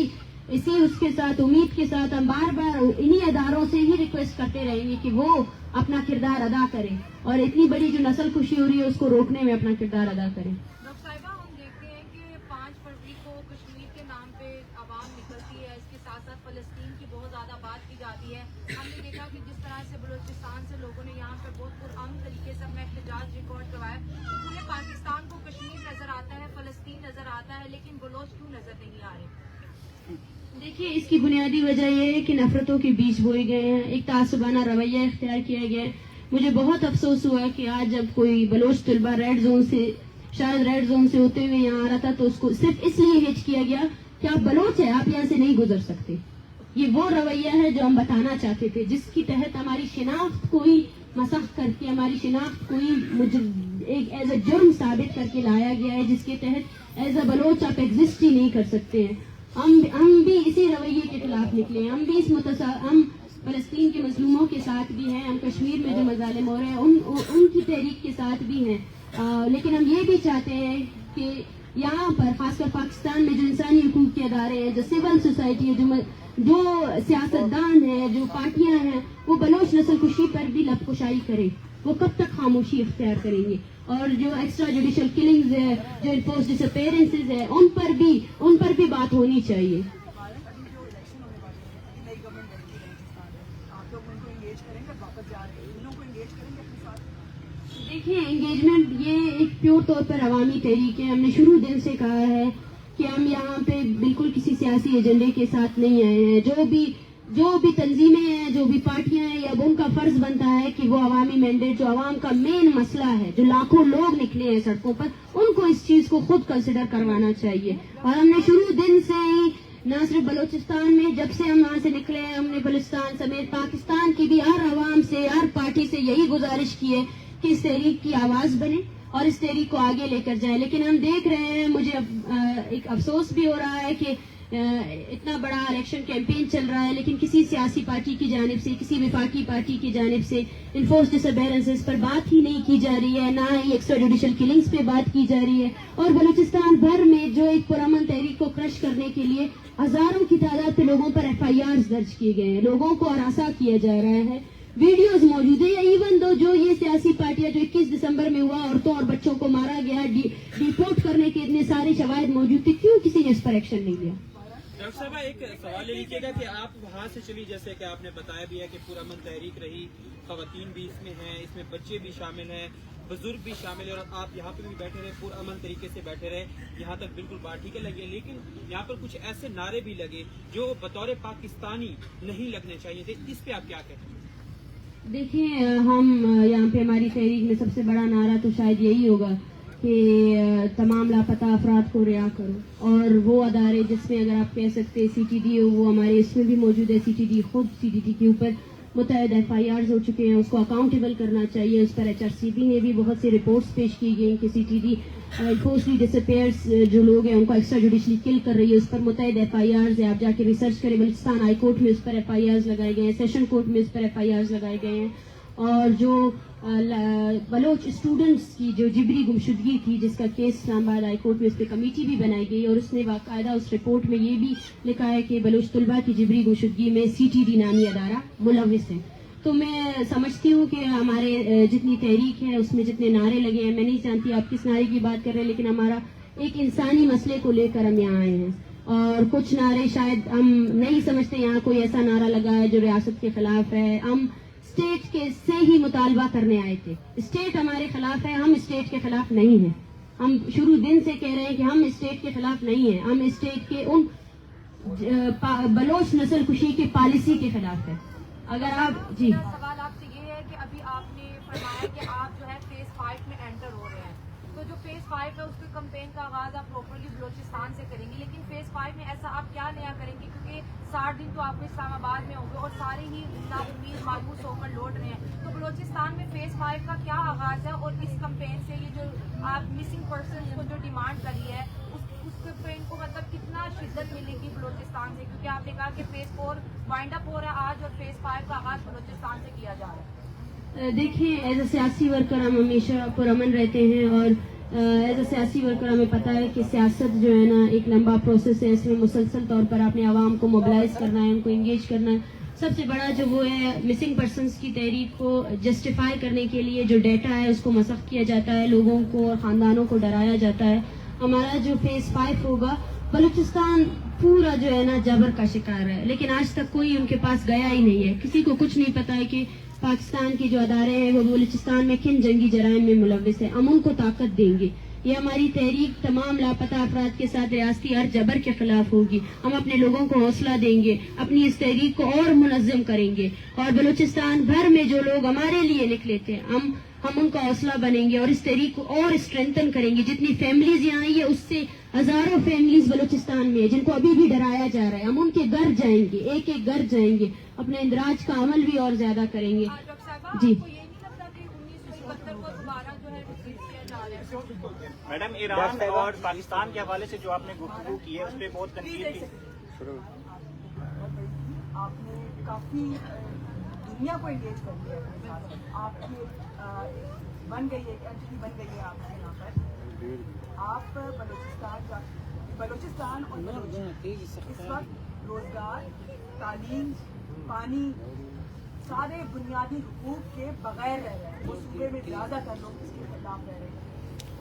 اس کے ساتھ امید کے ساتھ ہم بار بار انہی اداروں سے ہی ریکویسٹ کرتے رہیں گے کہ وہ اپنا کردار ادا کریں اور اتنی بڑی جو نسل کشی ہو رہی ہے اس کو روکنے میں اپنا کردار ادا کریں. ڈاکٹر صاحبہ, ہم دیکھتے ہیں کہ 5 فروری کو کشمیر کے نام پہ عوام نکلتی ہے, اس کے ساتھ ساتھ فلسطین کی بہت زیادہ بات کی جاتی ہے. ہم نے دیکھا کہ جس طرح سے بلوچستان سے لوگوں نے یہاں پہ بہت پرامن طریقے سے اپنا احتجاج ریکارڈ کروایا. پورے پاکستان کو کشمیر نظر آتا ہے, فلسطین نظر آتا ہے, لیکن بلوچ کیوں نظر نہیں آ رہے؟ دیکھیے اس کی بنیادی وجہ یہ ہے کہ نفرتوں کے بیچ بوئے گئے ہیں, ایک تعصبانہ رویہ اختیار کیا گیا ہے. مجھے بہت افسوس ہوا کہ آج جب کوئی بلوچ طلبہ ریڈ زون سے ہوتے ہوئے یہاں آ رہا تھا تو اس کو صرف اس لیے ہچ کیا گیا کہ آپ بلوچ ہیں, آپ یہاں سے نہیں گزر سکتے. یہ وہ رویہ ہے جو ہم بتانا چاہتے تھے, جس کی تحت ہماری شناخت کو ہی مسخ کر کے, ہماری شناخت کو ہی ایک ایز اے جرم ثابت کر کے لایا گیا ہے, جس کے تحت ایز اے بلوچ آپ ایگزسٹ ہی نہیں کر سکتے ہیں. ہم بھی اسی رویے کے خلاف نکلے ہیں, ہم بھی ہم فلسطین کے مظلوموں کے ساتھ بھی ہیں, ہم کشمیر میں جو مظالم ہو رہے ہیں ان کی تحریک کے ساتھ بھی ہیں. لیکن ہم یہ بھی چاہتے ہیں کہ یہاں پر خاص کر پاکستان میں جو انسانی حقوق کے ادارے ہیں, جو سول سوسائٹی ہے, جو سیاستدان ہیں, جو پارٹیاں ہیں, وہ بلوچ نسل کشی پر بھی لب کشائی کریں. وہ کب تک خاموشی اختیار کریں گے؟ اور جو ایکسٹرا جوڈیشل کلنگز ہے, جو انفورس ڈس اپیئرنسز ہے, ان پر بھی بات ہونی چاہیے. دیکھیں انگیجمنٹ یہ ایک پیور طور پر عوامی تحریک ہے. ہم نے شروع دن سے کہا ہے کہ ہم یہاں پہ بالکل کسی سیاسی ایجنڈے کے ساتھ نہیں آئے ہیں. جو بھی تنظیمیں ہیں, جو بھی پارٹیاں ہیں, اب ان کا فرض بنتا ہے کہ وہ عوامی مینڈیٹ, جو عوام کا مین مسئلہ ہے, جو لاکھوں لوگ نکلے ہیں سڑکوں پر, ان کو اس چیز کو خود کنسیڈر کروانا چاہیے. اور ہم نے شروع دن سے ہی نہ صرف بلوچستان میں, جب سے ہم وہاں سے نکلے ہیں, ہم نے بلوچستان سمیت پاکستان کی بھی ہر عوام سے, ہر پارٹی سے یہی گزارش کی ہے کہ اس تحریک کی آواز بنے اور اس تحریک کو آگے لے کر جائیں. لیکن ہم دیکھ رہے ہیں, مجھے ایک افسوس بھی ہو رہا ہے کہ اتنا بڑا الیکشن کیمپین چل رہا ہے لیکن کسی سیاسی پارٹی کی جانب سے, کسی وفاقی پارٹی کی جانب سے انفورس ڈس اپیئرنسز پر بات ہی نہیں کی جا رہی ہے, نہ ہی ایکسٹرا جوڈیشل کلنگز پہ بات کی جا رہی ہے. اور بلوچستان بھر میں جو ایک پرامن تحریک کو کرش کرنے کے لیے ہزاروں کی تعداد پہ لوگوں پر FIRs درج کیے گئے ہیں, لوگوں کو ہراساں کیا جا رہا ہے, ویڈیوز موجود ہیں. ایون دو جو یہ سیاسی پارٹیاں جو 21 دسمبر میں ہوا, عورتوں اور بچوں کو مارا گیا, ڈیپورٹ کرنے کے اتنے سارے شواہد موجود تھے, کیوں کسی نے اس پر ایکشن نہیں لیا؟ ڈاکٹر صاحبہ ایک سوال یہ لکھیے گا کہ آپ وہاں سے چلی, جیسے کہ آپ نے بتایا بھی ہے کہ پرامن تحریک رہی, خواتین بھی اس میں ہیں, اس میں بچے بھی شامل ہیں, بزرگ بھی شامل ہیں, اور آپ یہاں پہ بھی بیٹھے رہے, پرامن طریقے سے بیٹھے رہے, یہاں تک بالکل بات ٹھیک ہے لگی. لیکن یہاں پر کچھ ایسے نعرے بھی لگے جو بطور پاکستانی نہیں لگنے چاہیے تھے, اس پہ آپ کیا کہتے ہیں؟ دیکھیں ہم یہاں پہ ہماری تحریک میں سب سے بڑا نعرہ تو شاید یہی ہوگا کہ تمام لاپتہ افراد کو رہا کرو. اور وہ ادارے جس میں اگر آپ کہہ سکتے CTD ہو, وہ ہمارے اس میں بھی موجود ہے. CTD خود CTD کے اوپر متعدد FIRs ہو چکے ہیں, اس کو اکاؤنٹیبل کرنا چاہیے. اس پر HRCB نے بھی بہت سی رپورٹس پیش کی گئی کہ CTD فورسلی ڈس اپیئرس جو لوگ ہیں ان کو ایکسٹرا جوڈیشلی کل کر رہی ہے. اس پر متعدد FIRs ہے, آپ جا کے ریسرچ کریں. بلوچستان ہائی کورٹ میں اس پر FIRs لگائے گئے ہیں, سیشن کورٹ میں اس پر FIRs لگائے گئے ہیں. اور جو بلوچ اسٹوڈنٹس کی جو جبری گمشدگی تھی جس کا کیس اسلام آباد ہائی کورٹ میں اس پہ کمیٹی بھی بنائی گئی, اور اس نے باقاعدہ اس رپورٹ میں یہ بھی لکھا ہے کہ بلوچ طلباء کی جبری گمشدگی میں CTD نامی ادارہ ملوث ہے. تو میں سمجھتی ہوں کہ ہمارے جتنی تحریک ہے اس میں جتنے نعرے لگے ہیں, میں نہیں جانتی آپ کس نعرے کی بات کر رہے ہیں, لیکن ہمارا ایک انسانی مسئلے کو لے کر ہم یہاں آئے ہیں. اور کچھ نعرے شاید ہم نہیں سمجھتے یہاں کوئی ایسا نعرہ لگا ہے جو ریاست کے خلاف ہے. ہم اسٹیٹ کے سے ہی مطالبہ کرنے آئے تھے. اسٹیٹ ہمارے خلاف ہے, ہم اسٹیٹ کے خلاف نہیں ہیں. ہم شروع دن سے کہہ رہے ہیں کہ ہم اسٹیٹ کے خلاف نہیں ہیں, ہم اسٹیٹ کے ان بلوچ نسل کشی کی پالیسی کے خلاف ہے. اگر آپ میرا سوال آپ سے یہ ہے کہ ابھی آپ نے فرمایا کہ آپ جو ہے فیز 5 میں انٹر ہو رہے ہیں, تو جو فیز 5 ہے اس کے کمپین کا آغاز آپ پراپرلی بلوچستان سے کریں گے, لیکن فیز 5 میں ایسا آپ کیا نیا کریں گے, کیونکہ 60 دن تو آپ اسلام آباد میں ہوں گے اور سارے ہی نا امید مایوس ہو کر لوٹ رہے ہیں. تو بلوچستان میں فیز 5 کا کیا آغاز ہے, اور اس کمپین سے یہ جو آپ مسنگ پرسنس کو جو ڈیمانڈ کری ہے اس کمپین کو مطلب کتنا شدت ملے گی بلوچستان سے, کیونکہ آپ نے کہا کہ فیز 4 وائنڈ اپ ہو رہا ہے آج اور فیز 5 کا آغاز بلوچستان سے کیا جا رہا ہے. دیکھیں, ایز اے سیاسی ورکر ہم ہمیشہ پرامن رہتے ہیں, اور ایز اے سیاسی ورکر ہمیں پتہ ہے کہ سیاست جو ہے نا ایک لمبا پروسیس ہے. اس میں مسلسل طور پر آپ نے عوام کو موبلائز کرنا ہے, ان کو انگیج کرنا ہے. سب سے بڑا جو وہ ہے مسنگ پرسنس کی تحریک کو جسٹیفائی کرنے کے لیے جو ڈیٹا ہے اس کو مسخ کیا جاتا ہے, لوگوں کو اور خاندانوں کو ڈرایا جاتا ہے. ہمارا جو فیز 5 ہوگا, بلوچستان پورا جو ہے نا جبر کا شکار ہے, لیکن آج تک کوئی ان کے پاس گیا ہی نہیں ہے. کسی کو کچھ نہیں پتا ہے کہ پاکستان کے جو ادارے ہیں وہ بلوچستان میں کن جنگی جرائم میں ملوث ہیں. ہم ان کو طاقت دیں گے. یہ ہماری تحریک تمام لاپتہ افراد کے ساتھ ریاستی ہر جبر کے خلاف ہوگی. ہم اپنے لوگوں کو حوصلہ دیں گے, اپنی اس تحریک کو اور منظم کریں گے, اور بلوچستان بھر میں جو لوگ ہمارے لیے نکلے تھے ہم ان کا حوصلہ بنیں گے اور اس تحریک کو اور اسٹرینتھن کریں گے. جتنی فیملیز یہاں آئی ہے اس سے ہزاروں فیملیز بلوچستان میں جن کو ابھی بھی ڈرایا جا رہا ہے, ہم ان کے گھر جائیں گے, ایک ایک گھر جائیں گے, اپنے اندراج کا عمل بھی اور زیادہ کریں گے. جی میڈم, ایران اور پاکستان کے حوالے سے جو آپ نے گفتگو کی ہے اس پہ بہت تنقید کی. آپ نے کافی دنیا کو انگیج کر دیا ہے, آپ کی بن گئی ہے, اینٹی بن گئی ہے آپ کے یہاں پر. آپ بلوچستان اور بلوچ اس وقت روزگار, تعلیم, پانی, سارے بنیادی حقوق کے بغیر رہ رہے ہیں. اس صوبے میں زیادہ تر لوگ اس کے خلاف رہ رہے ہیں.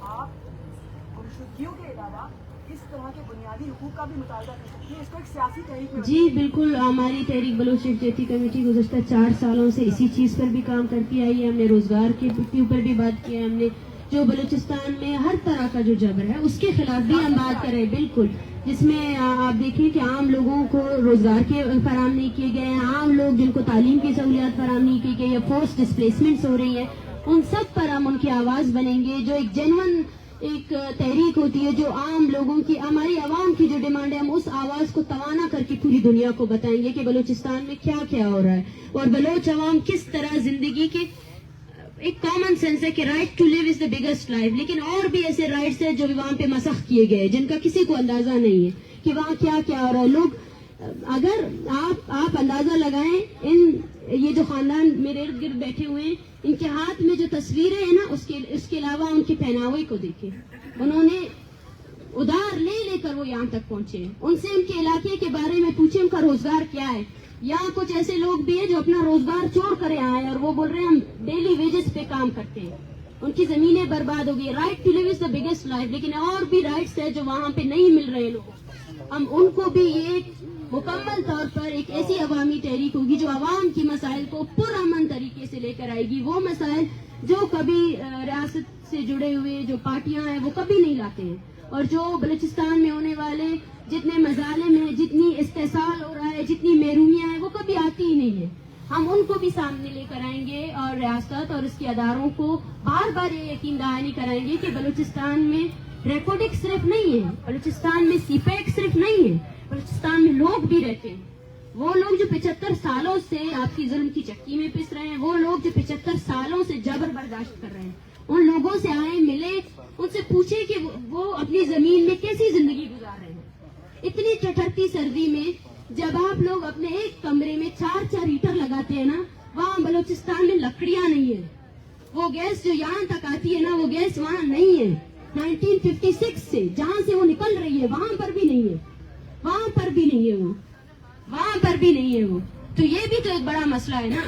آپ گمشدگیوں کے علاوہ اس طرح کے بنیادی حقوق کا بھی مطالبہ کر سکتی ہے, اس کو ایک سیاسی تحریک میں. جی بالکل, ہماری تحریک بلوچ یکجہتی کمیٹی گزشتہ 4 سالوں سے اسی چیز پر بھی کام کرتی آئی ہے. ہم نے روزگار کے اوپر بھی بات کی ہے, ہم نے جو بلوچستان میں ہر طرح کا جو جبر ہے اس کے خلاف بھی ہم بات کر رہے ہیں. بالکل, جس میں آپ دیکھیں کہ عام لوگوں کو روزگار کے فراہم نہیں کیے گئے ہیں, عام لوگ جن کو تعلیم کی سہولیات فراہم نہیں کی گئی, یا فورس ڈسپلیسمنٹس ہو رہی ہیں, ان سب پر ہم ان کی آواز بنیں گے. جو ایک جینون ایک تحریک ہوتی ہے جو عام لوگوں کی, ہماری عوام کی جو ڈیمانڈ ہے, ہم اس آواز کو توانا کر کے پوری دنیا کو بتائیں گے کہ بلوچستان میں کیا کیا ہو رہا ہے, اور بلوچ عوام کس طرح زندگی کے ایک کامن سینس ہے کہ right to live is the biggest life, لیکن اور بھی ایسے رائٹس ہیں جو وہاں پہ مسخ کیے گئے جن کا کسی کو اندازہ نہیں ہے کہ وہاں کیا کیا ہو رہا ہے. لوگ اگر آپ اندازہ لگائیں, یہ جو خاندان میرے ارد گرد بیٹھے ہوئے ہیں, ان کے ہاتھ میں جو تصویریں ہیں نا اس کے علاوہ ان کے پہناوے کو دیکھیں. انہوں نے ادھار لے کر وہ یہاں تک پہنچے ہیں. ان سے ان کے علاقے کے بارے میں پوچھیں ان کا روزگار کیا ہے. یہاں کچھ ایسے لوگ بھی ہیں جو اپنا روزگار چھوڑ کر آئے ہیں اور وہ بول رہے ہیں ہم ڈیلی ویجز پہ کام کرتے ہیں. ان کی زمینیں برباد ہو گئی. Right to live is the biggest life, لیکن اور بھی رائٹس ہیں جو وہاں پہ نہیں مل رہے لوگوں کو. ہم ان کو بھی یہ مکمل طور پر ایک ایسی عوامی تحریک ہوگی جو عوام کی مسائل کو پرامن طریقے سے لے کر آئے گی. وہ مسائل جو کبھی ریاست سے جڑے ہوئے جو پارٹیاں ہیں وہ کبھی نہیں لاتے ہیں, اور جو بلوچستان میں ہونے والے جتنے مظالم ہیں, جتنی استحصال ہو رہا ہے, جتنی محرومیاں ہیں, وہ کبھی آتی ہی نہیں ہے. ہم ان کو بھی سامنے لے کر آئیں گے, اور ریاست اور اس کے اداروں کو بار بار یہ یقین دہانی کرائیں گے کہ بلوچستان میں ریکارڈنگ صرف نہیں ہے, بلوچستان میں سی پیک صرف نہیں ہے, بلوچستان میں لوگ بھی رہتے ہیں. وہ لوگ جو 75 سالوں سے آپ کی ظلم کی چکی میں پس رہے ہیں, وہ لوگ جو 75 سالوں سے جبر برداشت کر رہے ہیں, ان لوگوں سے آئیں, ملے, ان سے پوچھیں کہ وہ اپنی زمین میں کیسی زندگی گزار رہے ہیں اتنی ٹھٹھرتی سردی میں. جب آپ لوگ اپنے ایک کمرے میں 4 ہیٹر لگاتے ہیں نا, وہاں بلوچستان میں لکڑیاں نہیں ہیں. وہ گیس جو یہاں تک آتی ہے نا, وہ گیس وہاں نہیں ہے. 1956 سے جہاں سے وہ نکل رہی ہے وہاں پر بھی نہیں ہے, وہاں پر بھی نہیں ہے, وہاں پر بھی نہیں ہے وہ. تو یہ بھی تو ایک بڑا مسئلہ ہے نا.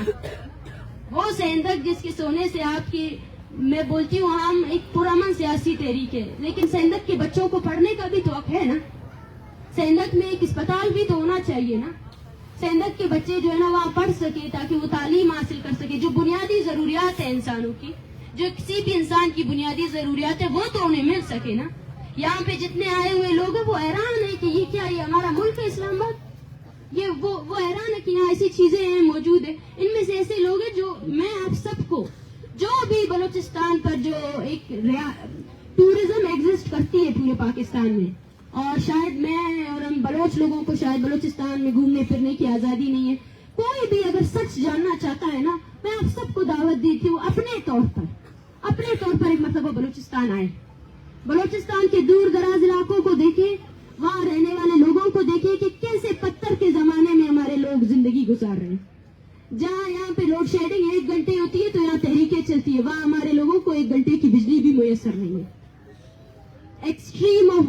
وہ سیندک جس کے سونے سے آپ کی, میں بولتی ہوں ہم ایک پرامن سیاسی تحریک ہے, لیکن سیندک کے بچوں کو پڑھنے کا بھی تو حق ہے نا. سیندک میں ایک اسپتال بھی تو ہونا چاہیے نا. سیندک کے بچے جو ہے نا وہاں پڑھ سکے تاکہ وہ تعلیم حاصل کر سکے. جو بنیادی ضروریات ہیں انسانوں کی, جو کسی بھی انسان کی بنیادی ضروریات ہے, وہ تو انہیں مل سکے نا. یہاں پہ جتنے آئے ہوئے لوگ ہیں وہ حیران ہیں کہ یہ کیا, یہ ہمارا ملک ہے اسلام آباد. یہ وہ حیران ہے کہ یہاں ایسی چیزیں ہیں موجود ہیں. ان میں سے ایسے لوگ ہیں جو, میں آپ سب کو, جو بھی بلوچستان پر جو ایک ٹوریزم ایگزسٹ کرتی ہے پورے پاکستان میں, اور شاید میں اور ہم بلوچ لوگوں کو شاید بلوچستان میں گھومنے پھرنے کی آزادی نہیں ہے. کوئی بھی اگر سچ جاننا چاہتا ہے نا, میں آپ سب کو دعوت دیتی ہوں اپنے طور پر ایک مرتبہ بلوچستان آئے. بلوچستان کے دور دراز علاقوں کو دیکھیں, وہاں رہنے والے لوگوں کو دیکھیں کہ کیسے پتھر کے زمانے میں ہمارے لوگ زندگی گزار رہے ہیں. جہاں یہاں پہ لوڈ شیڈنگ 1 گھنٹے ہوتی ہے تو یہاں تحریکیں چلتی ہے, وہاں ہمارے لوگوں کو 1 گھنٹے کی بجلی بھی میسر نہیں ہے. ایکسٹریم آف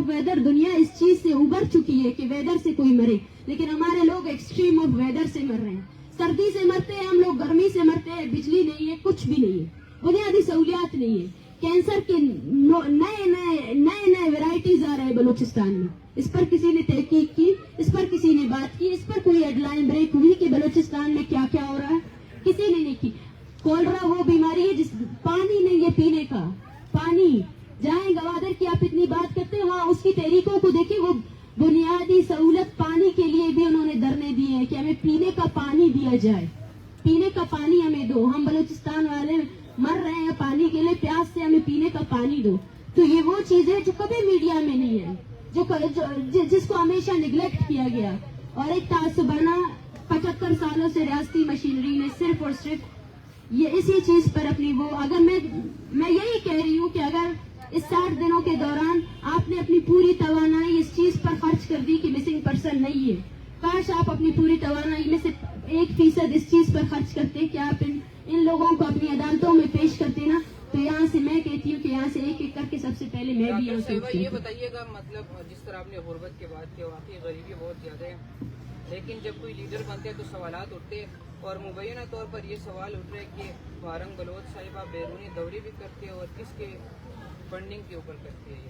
ویدر, دنیا اس چیز سے ابھر چکی ہے کہ ویدر سے کوئی مرے, لیکن ہمارے لوگ ایکسٹریم آف ویدر سے مر رہے ہیں. سردی سے مرتے ہیں ہم لوگ, گرمی سے مرتے ہیں, بجلی نہیں ہے, کچھ بھی نہیں ہے, بنیادی سہولیات نہیں ہے. کینسر کے نئے ورائٹیز آ رہے ہیں بلوچستان میں. اس پر کسی نے تحقیق کی, اس پر کسی نے بات کی, اس پر کوئی ہیڈ لائن بریک ہوئی کہ بلوچستان میں کیا کیا ہو رہا ہے؟ کسی نے نہیں کی. کولرا وہ بیماری ہے جس پانی نہیں ہے پینے کا, پانی. جائیں گوادر کی آپ اتنی بات کرتے ہیں, وہاں اس کی تحریکوں کو دیکھیں, وہ بنیادی سہولت پانی کے لیے بھی انہوں نے دھرنے دیے ہیں کہ ہمیں پینے کا پانی دیا جائے, پینے کا پانی ہمیں دو. ہم بلوچستان والے مر رہے ہیں پانی کے لیے, پیاس سے ہمیں پینے کا پانی دو. تو یہ وہ چیز ہے جو کبھی میڈیا میں نہیں ہے, جس کو ہمیشہ نگلیکٹ کیا گیا. اور ایک تعصبانہ 75 سالوں سے ریاستی مشینری نے صرف اور صرف یہ اسی چیز پر اپنی وہ, اگر میں یہی کہہ رہی ہوں کہ اگر اس 60 دنوں کے دوران آپ نے اپنی پوری توانائی اس چیز پر خرچ کر دی کہ مسنگ پرسن نہیں ہے, کاش آپ اپنی پوری توانائی میں سے 1% اس چیز پر خرچ کرتے کہ آپ ان لوگوں کو اپنی عدالتوں میں پیش کرتے نا. تو یہاں سے میں کہتی ہوں کہ یہاں سے ایک کر کے سب سے پہلے میں بھی یہ بتائیے گا, مطلب جس طرح آپ نے غربت کے بات کیا, واقعی غریبی بہت زیادہ ہے, لیکن جب کوئی لیڈر بنتے ہیں تو سوالات اٹھتے ہیں, اور مبینہ طور پر یہ سوال اٹھ رہے ہیں کہ وارنگ بلوچ صاحبہ بیرونی دورے بھی کرتے ہیں اور کس کے فنڈنگ کے اوپر کرتے ہیں.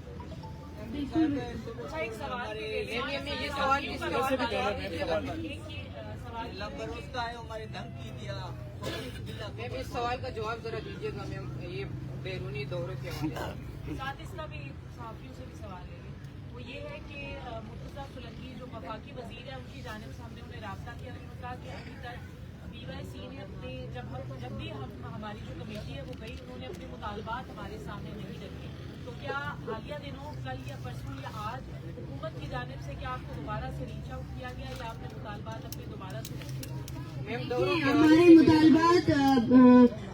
میم اس سوال کا جواب ذرا دیجیے گا میم, یہ بیرونی دوروں کے حوالے ساتھ اس کا بھی صحافیوں سے بھی سوال ہے. وہ یہ ہے کہ مرتضیٰ سولنگی جو وفاقی وزیر ہے, ان کی جانب سے ہم نے انہیں رابطہ کیا, انہوں نے کہا کہ ابھی تک BYC نے جب بھی ہماری جو کمیٹی ہے وہ گئی, انہوں نے اپنے مطالبات ہمارے سامنے نہیں رکھے. تو کیا حالیہ دنوں, کل یا پرسوں یا آج, حکومت کی جانب سے کیا آپ کو دوبارہ سے ریچ آؤٹ کیا گیا یا آپ نے مطالبات اپنے دوبارہ سے رکھے؟ ہمارے مطالبات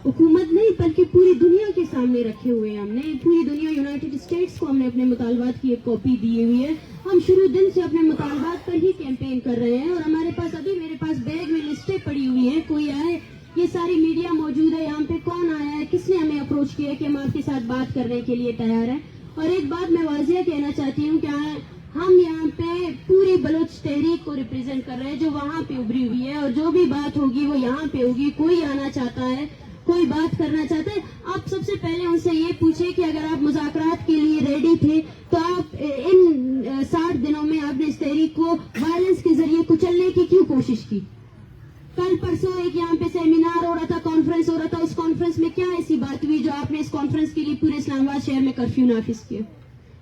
حکومت نہیں بلکہ پوری دنیا کے سامنے رکھے ہوئے ہیں. ہم نے پوری دنیا, یونائٹڈ اسٹیٹس کو ہم نے اپنے مطالبات کی ایک کاپی دی ہوئی ہے. ہم شروع دن سے اپنے مطالبات پر ہی کیمپین کر رہے ہیں, اور ہمارے پاس میرے پاس بیگ میں لسٹیں پڑی ہوئی ہیں. کوئی آئے, یہ ساری میڈیا موجود ہے یہاں پہ, کون آیا ہے, کس نے ہمیں اپروچ کیا کہ ہم آپ کے ساتھ بات کرنے کے لیے تیار ہیں. اور ایک بات میں واضح کہنا چاہتی ہوں کہ ہم یہاں پہ پوری بلوچ تحریک کو ریپرزینٹ کر رہے ہیں جو وہاں پہ ابھری ہوئی ہے, اور جو بھی بات ہوگی وہ یہاں پہ ہوگی. کوئی آنا چاہتا ہے, کوئی بات کرنا چاہتا ہے, آپ سب سے پہلے ان سے یہ پوچھیں کہ اگر آپ مذاکرات کے لیے ریڈی تھے تو آپ ان 60 دنوں میں آپ نے اس تحریک کو وائلنس کے ذریعے کچلنے کی کیوں کوشش کی؟ کل پرسوں ایک یہاں پہ سیمینار ہو رہا تھا, کانفرنس ہو رہا تھا, اس کانفرنس میں کیا ایسی بات ہوئی جو آپ نے اس کانفرنس کے لیے پورے اسلام آباد شہر میں کرفیو نافذ کیا؟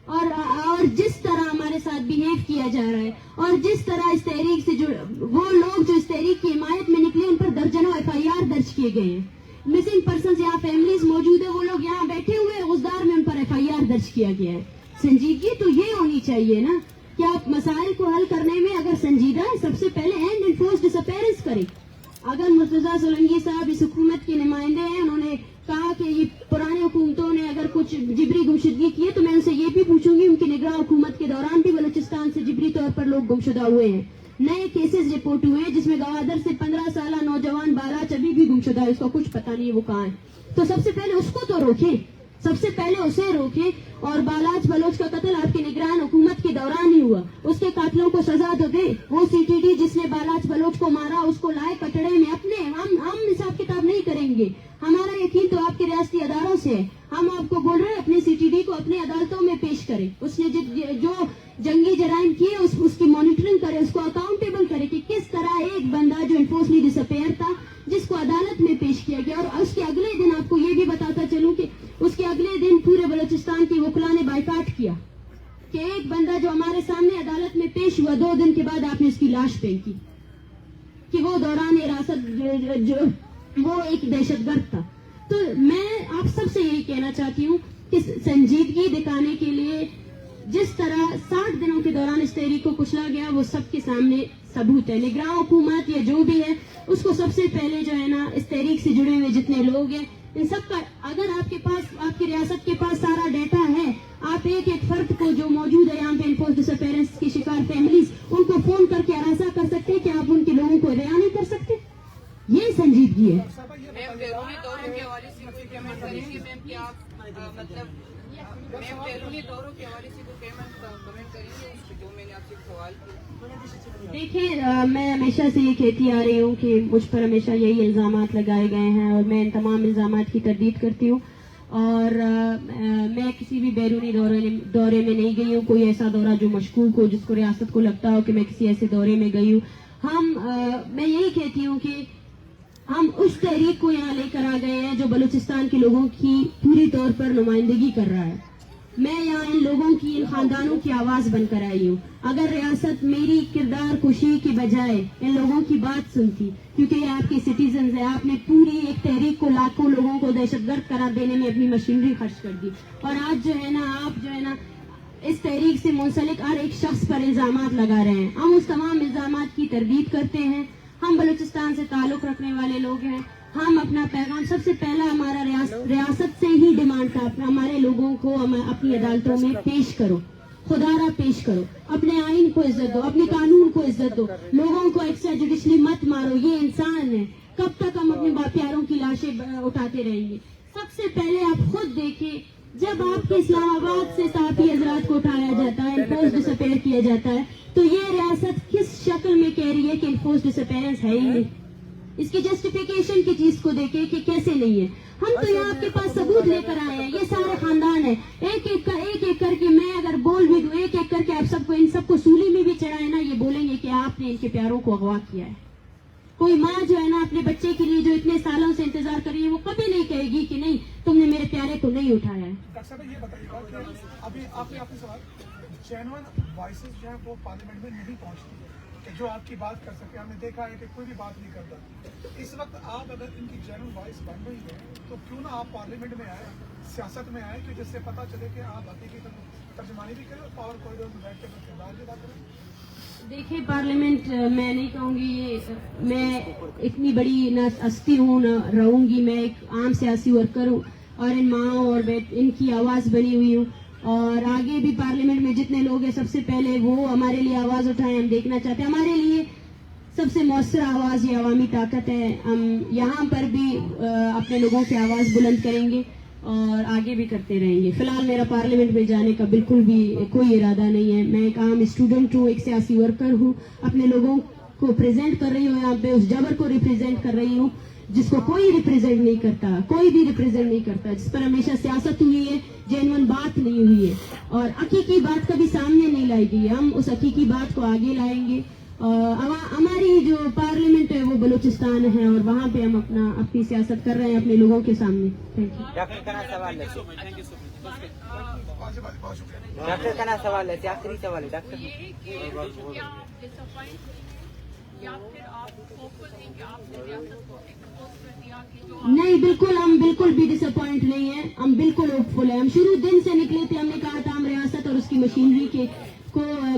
اور جس طرح ہمارے ساتھ بہیو کیا جا رہا ہے, اور جس طرح اس تحریک سے وہ لوگ جو اس تحریک کی حمایت میں نکلے, ان پر درجنوں FIR درج کیے گئے ہیں. مسنگ پرسنز یہاں فیملیز موجود ہیں, وہ لوگ یہاں بیٹھے ہوئے, غزدار میں ان پر FIR درج کیا گیا ہے. سنجیدگی تو یہ ہونی چاہیے نا. کہ آپ مسائل کو حل کرنے میں اگر سنجیدہ ہے سب سے پہلے اینڈ انفورس ڈس اپیئرنس کریں. اگر مرتضیٰ سولنگی صاحب اس حکومت کے نمائندے ہیں, انہوں نے کہا کہ یہ پرانی حکومتوں نے اگر کچھ جبری گمشدگی کی ہے تو میں ان سے یہ بھی پوچھوں گی ان کی نگراں حکومت کے دوران بھی بلوچستان سے جبری طور پر لوگ گمشدہ ہوئے ہیں. نئے کیسز رپورٹ ہوئے ہیں جس میں گوادر سے 15 سالہ نوجوان بالاچ ابھی بھی گمشدہ ہے, اس کا کچھ پتہ نہیں ہے وہ کہاں ہے. تو سب سے پہلے اس کو تو روکیں, سب سے پہلے اسے روکیں. اور بالاچ بلوچ کا قتل آپ کی نگران حکومت کے دوران ہی ہوا, اس کے قاتلوں کو سزا تو دے. وہ سی ٹی ڈی جس نے بالاچ بلوچ کو مارا اس کو لائے پٹڑے میں اپنے. ہم حساب کتاب نہیں کریں گے, ہمارا یقین تو آپ کے ریاستی اداروں سے ہے. ہم آپ کو بول رہے ہیں اپنے سی ٹی ڈی کو اپنے عدالتوں میں پیش کریں. اس نے جو جنگی جرائم کیے اس کی مانیٹرنگ کرے, اس کو اکاؤنٹیبل کرے کہ کس طرح ایک بندہ جو انفورسلی ڈس اپیئر تھا جس کو عدالت میں پیش کیا گیا. اور اس کے اگلے دن آپ کو یہ بھی بتاتا چلوں کہ اس کے اگلے دن پورے بلوچستان کی وکلا نے بائیکاٹ کیا کہ ایک بندہ جو ہمارے سامنے عدالت میں پیش ہوا 2 دن کے بعد آپ نے اس کی لاش پھینکی کہ وہ دوران حراست جو وہ ایک دہشت گرد تھا. تو میں آپ سب سے یہی کہنا چاہتی ہوں کہ سنجیدگی دکھانے کے لیے جس طرح 60 دنوں کے دوران اس تحریک کو کچلا گیا وہ سب کے سامنے ثبوت ہے. نگراں حکومت یا جو بھی ہے اس کو سب سے پہلے جو ہے نا اس تحریک سے جڑے ہوئے جتنے لوگ ہیں ان سب کا, اگر آپ کے پاس آپ کی ریاست کے پاس سارا ڈیٹا ہے, آپ ایک ایک فرد کو جو موجود ہے یہاں پہ انفورس ڈس اپیئرنس کی شکار فیملیز ان کو فون کر کے ہراساں کر سکتے ہیں کہ آپ ان کے لوگوں کو رہا نہیں کر سکتے. یہ سنجیدگی ہے. میم بیرونی دوروں کے حوالے سے کوئی پیمنٹ کریں گے میم کہ آپ مطلب میم بیرونی دوروں کے حوالے سے کوئی پیمنٹ کمنٹ کریں گے جو میں نے آپ سے سوال کیا. دیکھیں میں ہمیشہ سے یہ کہتی آ رہی ہوں کہ مجھ پر ہمیشہ یہی الزامات لگائے گئے ہیں اور میں ان تمام الزامات کی تردید کرتی ہوں. اور میں کسی بھی بیرونی دورے میں نہیں گئی ہوں. کوئی ایسا دورہ جو مشکوک ہو جس کو ریاست کو لگتا ہو کہ میں کسی ایسے دورے میں گئی ہوں. میں یہی کہتی ہوں کہ ہم اس تحریک کو یہاں لے کر آ گئے ہیں جو بلوچستان کے لوگوں کی پوری طور پر نمائندگی کر رہا ہے. میں یہاں ان لوگوں کی ان خاندانوں کی آواز بن کر آئی ہوں. اگر ریاست میری کردار کشی کی بجائے ان لوگوں کی بات سنتی, کیونکہ یہ آپ کے سٹیزنز ہیں, آپ نے پوری ایک تحریک کو لاکھوں لوگوں کو دہشت گرد قرار دینے میں اپنی مشینری خرچ کر دی, اور آج جو ہے نا آپ جو ہے نا اس تحریک سے منسلک ہر ایک شخص پر الزامات لگا رہے ہیں. ہم اس تمام الزامات کی تردید کرتے ہیں. ہم بلوچستان سے تعلق رکھنے والے لوگ ہیں. ہم اپنا پیغام سب سے پہلا ہمارا ریاست سے ہی ڈیمانڈ تھا, ہمارے لوگوں کو اپنی عدالتوں میں پیش کرو, خدا را پیش کرو, اپنے آئین کو عزت دو, اپنے قانون کو عزت دو, لوگوں کو ایکسٹرا جوڈیشلی مت مارو. یہ انسان ہے, کب تک ہم اپنے پیاروں کی لاشیں اٹھاتے رہیں گے؟ سب سے پہلے آپ خود دیکھیں, جب آپ کے اسلام آباد سے صحافی حضرات کو اٹھایا جاتا ہے, انفورس ڈس اپیئر کیا جاتا ہے, تو یہ ریاست کس شکل میں کہہ رہی ہے کہ انفورس ڈس اپیئرنس ہے ہی نہیں؟ اس کی جسٹیفیکیشن کی چیز کو دیکھیں کہ کیسے نہیں ہے. ہم تو یہاں آپ کے پاس ثبوت لے کر آئے ہیں, یہ سارے خاندان ہیں, ایک ایک کر کے میں اگر بول بھی دوں, ایک ایک کر کے آپ سب کو ان سب کو سولی میں بھی چڑھائے نا, یہ بولیں گے کہ آپ نے ان کے پیاروں کو اغوا کیا ہے. کوئی ماں جو ہے نا اپنے بچے کے لیے جو اتنے سالوں سے انتظار کر رہی ہے وہ کبھی نہیں کہے گی کہ نہیں تم نے میرے پیارے کو نہیں اٹھایا ہے. ڈاکٹر صاحب یہ بتائیے گا کہ ابھی آپ نے سوال جینوئن وائسز جو ہیں وہ پارلیمنٹ میں نہیں پہنچتی ہے کہ جو آپ کی بات کر سکے. ہم نے دیکھا ہے کہ کوئی بھی بات نہیں کرتا. اس وقت آپ اگر ان کی جینوئن وائس بن رہی ہے تو کیوں نہ آپ پارلیمنٹ میں آئے, سیاست میں آئے, کہ جس سے پتہ چلے کہ آپ حقیقی ترجمانی بھی کریں اور پاور کوریڈور میں بیٹھ کے کردار بھی ادا کریں. دیکھیں پارلیمنٹ میں نہیں کہوں گی یہ میں اتنی بڑی نہ ہستی ہوں نہ رہوں گی. میں ایک عام سیاسی ورکر ہوں اور ان ماں اور ان کی آواز بنی ہوئی ہوں, اور آگے بھی پارلیمنٹ میں جتنے لوگ ہیں سب سے پہلے وہ ہمارے لیے آواز اٹھائیں. ہم دیکھنا چاہتے ہیں ہمارے لیے سب سے مؤثر آواز یہ عوامی طاقت ہے. ہم یہاں پر بھی اپنے لوگوں کی آواز بلند کریں گے اور آگے بھی کرتے رہیں گے. فی الحال میرا پارلیمنٹ میں جانے کا بالکل بھی کوئی ارادہ نہیں ہے. میں ایک عام اسٹوڈنٹ ہوں, ایک سیاسی ورکر ہوں, اپنے لوگوں کو پریزنٹ کر رہی ہوں یہاں پہ, اس جبر کو ریپرزینٹ کر رہی ہوں جس کو کوئی ریپرزینٹ نہیں کرتا, کوئی بھی ریپرزینٹ نہیں کرتا, جس پر ہمیشہ سیاست ہوئی ہے, جینون بات نہیں ہوئی ہے اور حقیقی بات کبھی سامنے نہیں لائی گئی. ہم اس حقیقی بات کو آگے لائیں گے. ہماری جو پارلیمنٹ ہے وہ بلوچستان ہے اور وہاں پہ ہم اپنی سیاست کر رہے ہیں اپنے لوگوں کے سامنے. Thank you. ڈاکٹر کا سوال ہے, آخری سوال ہے ڈاکٹر. نہیں بالکل, ہم بالکل بھی ڈس اپوائنٹ نہیں ہیں, ہم بالکل ہوپ فل ہیں. ہم شروع دن سے نکلے تھے, ہم نے کہا تھا ہم ریاست اور اس کی مشینری کو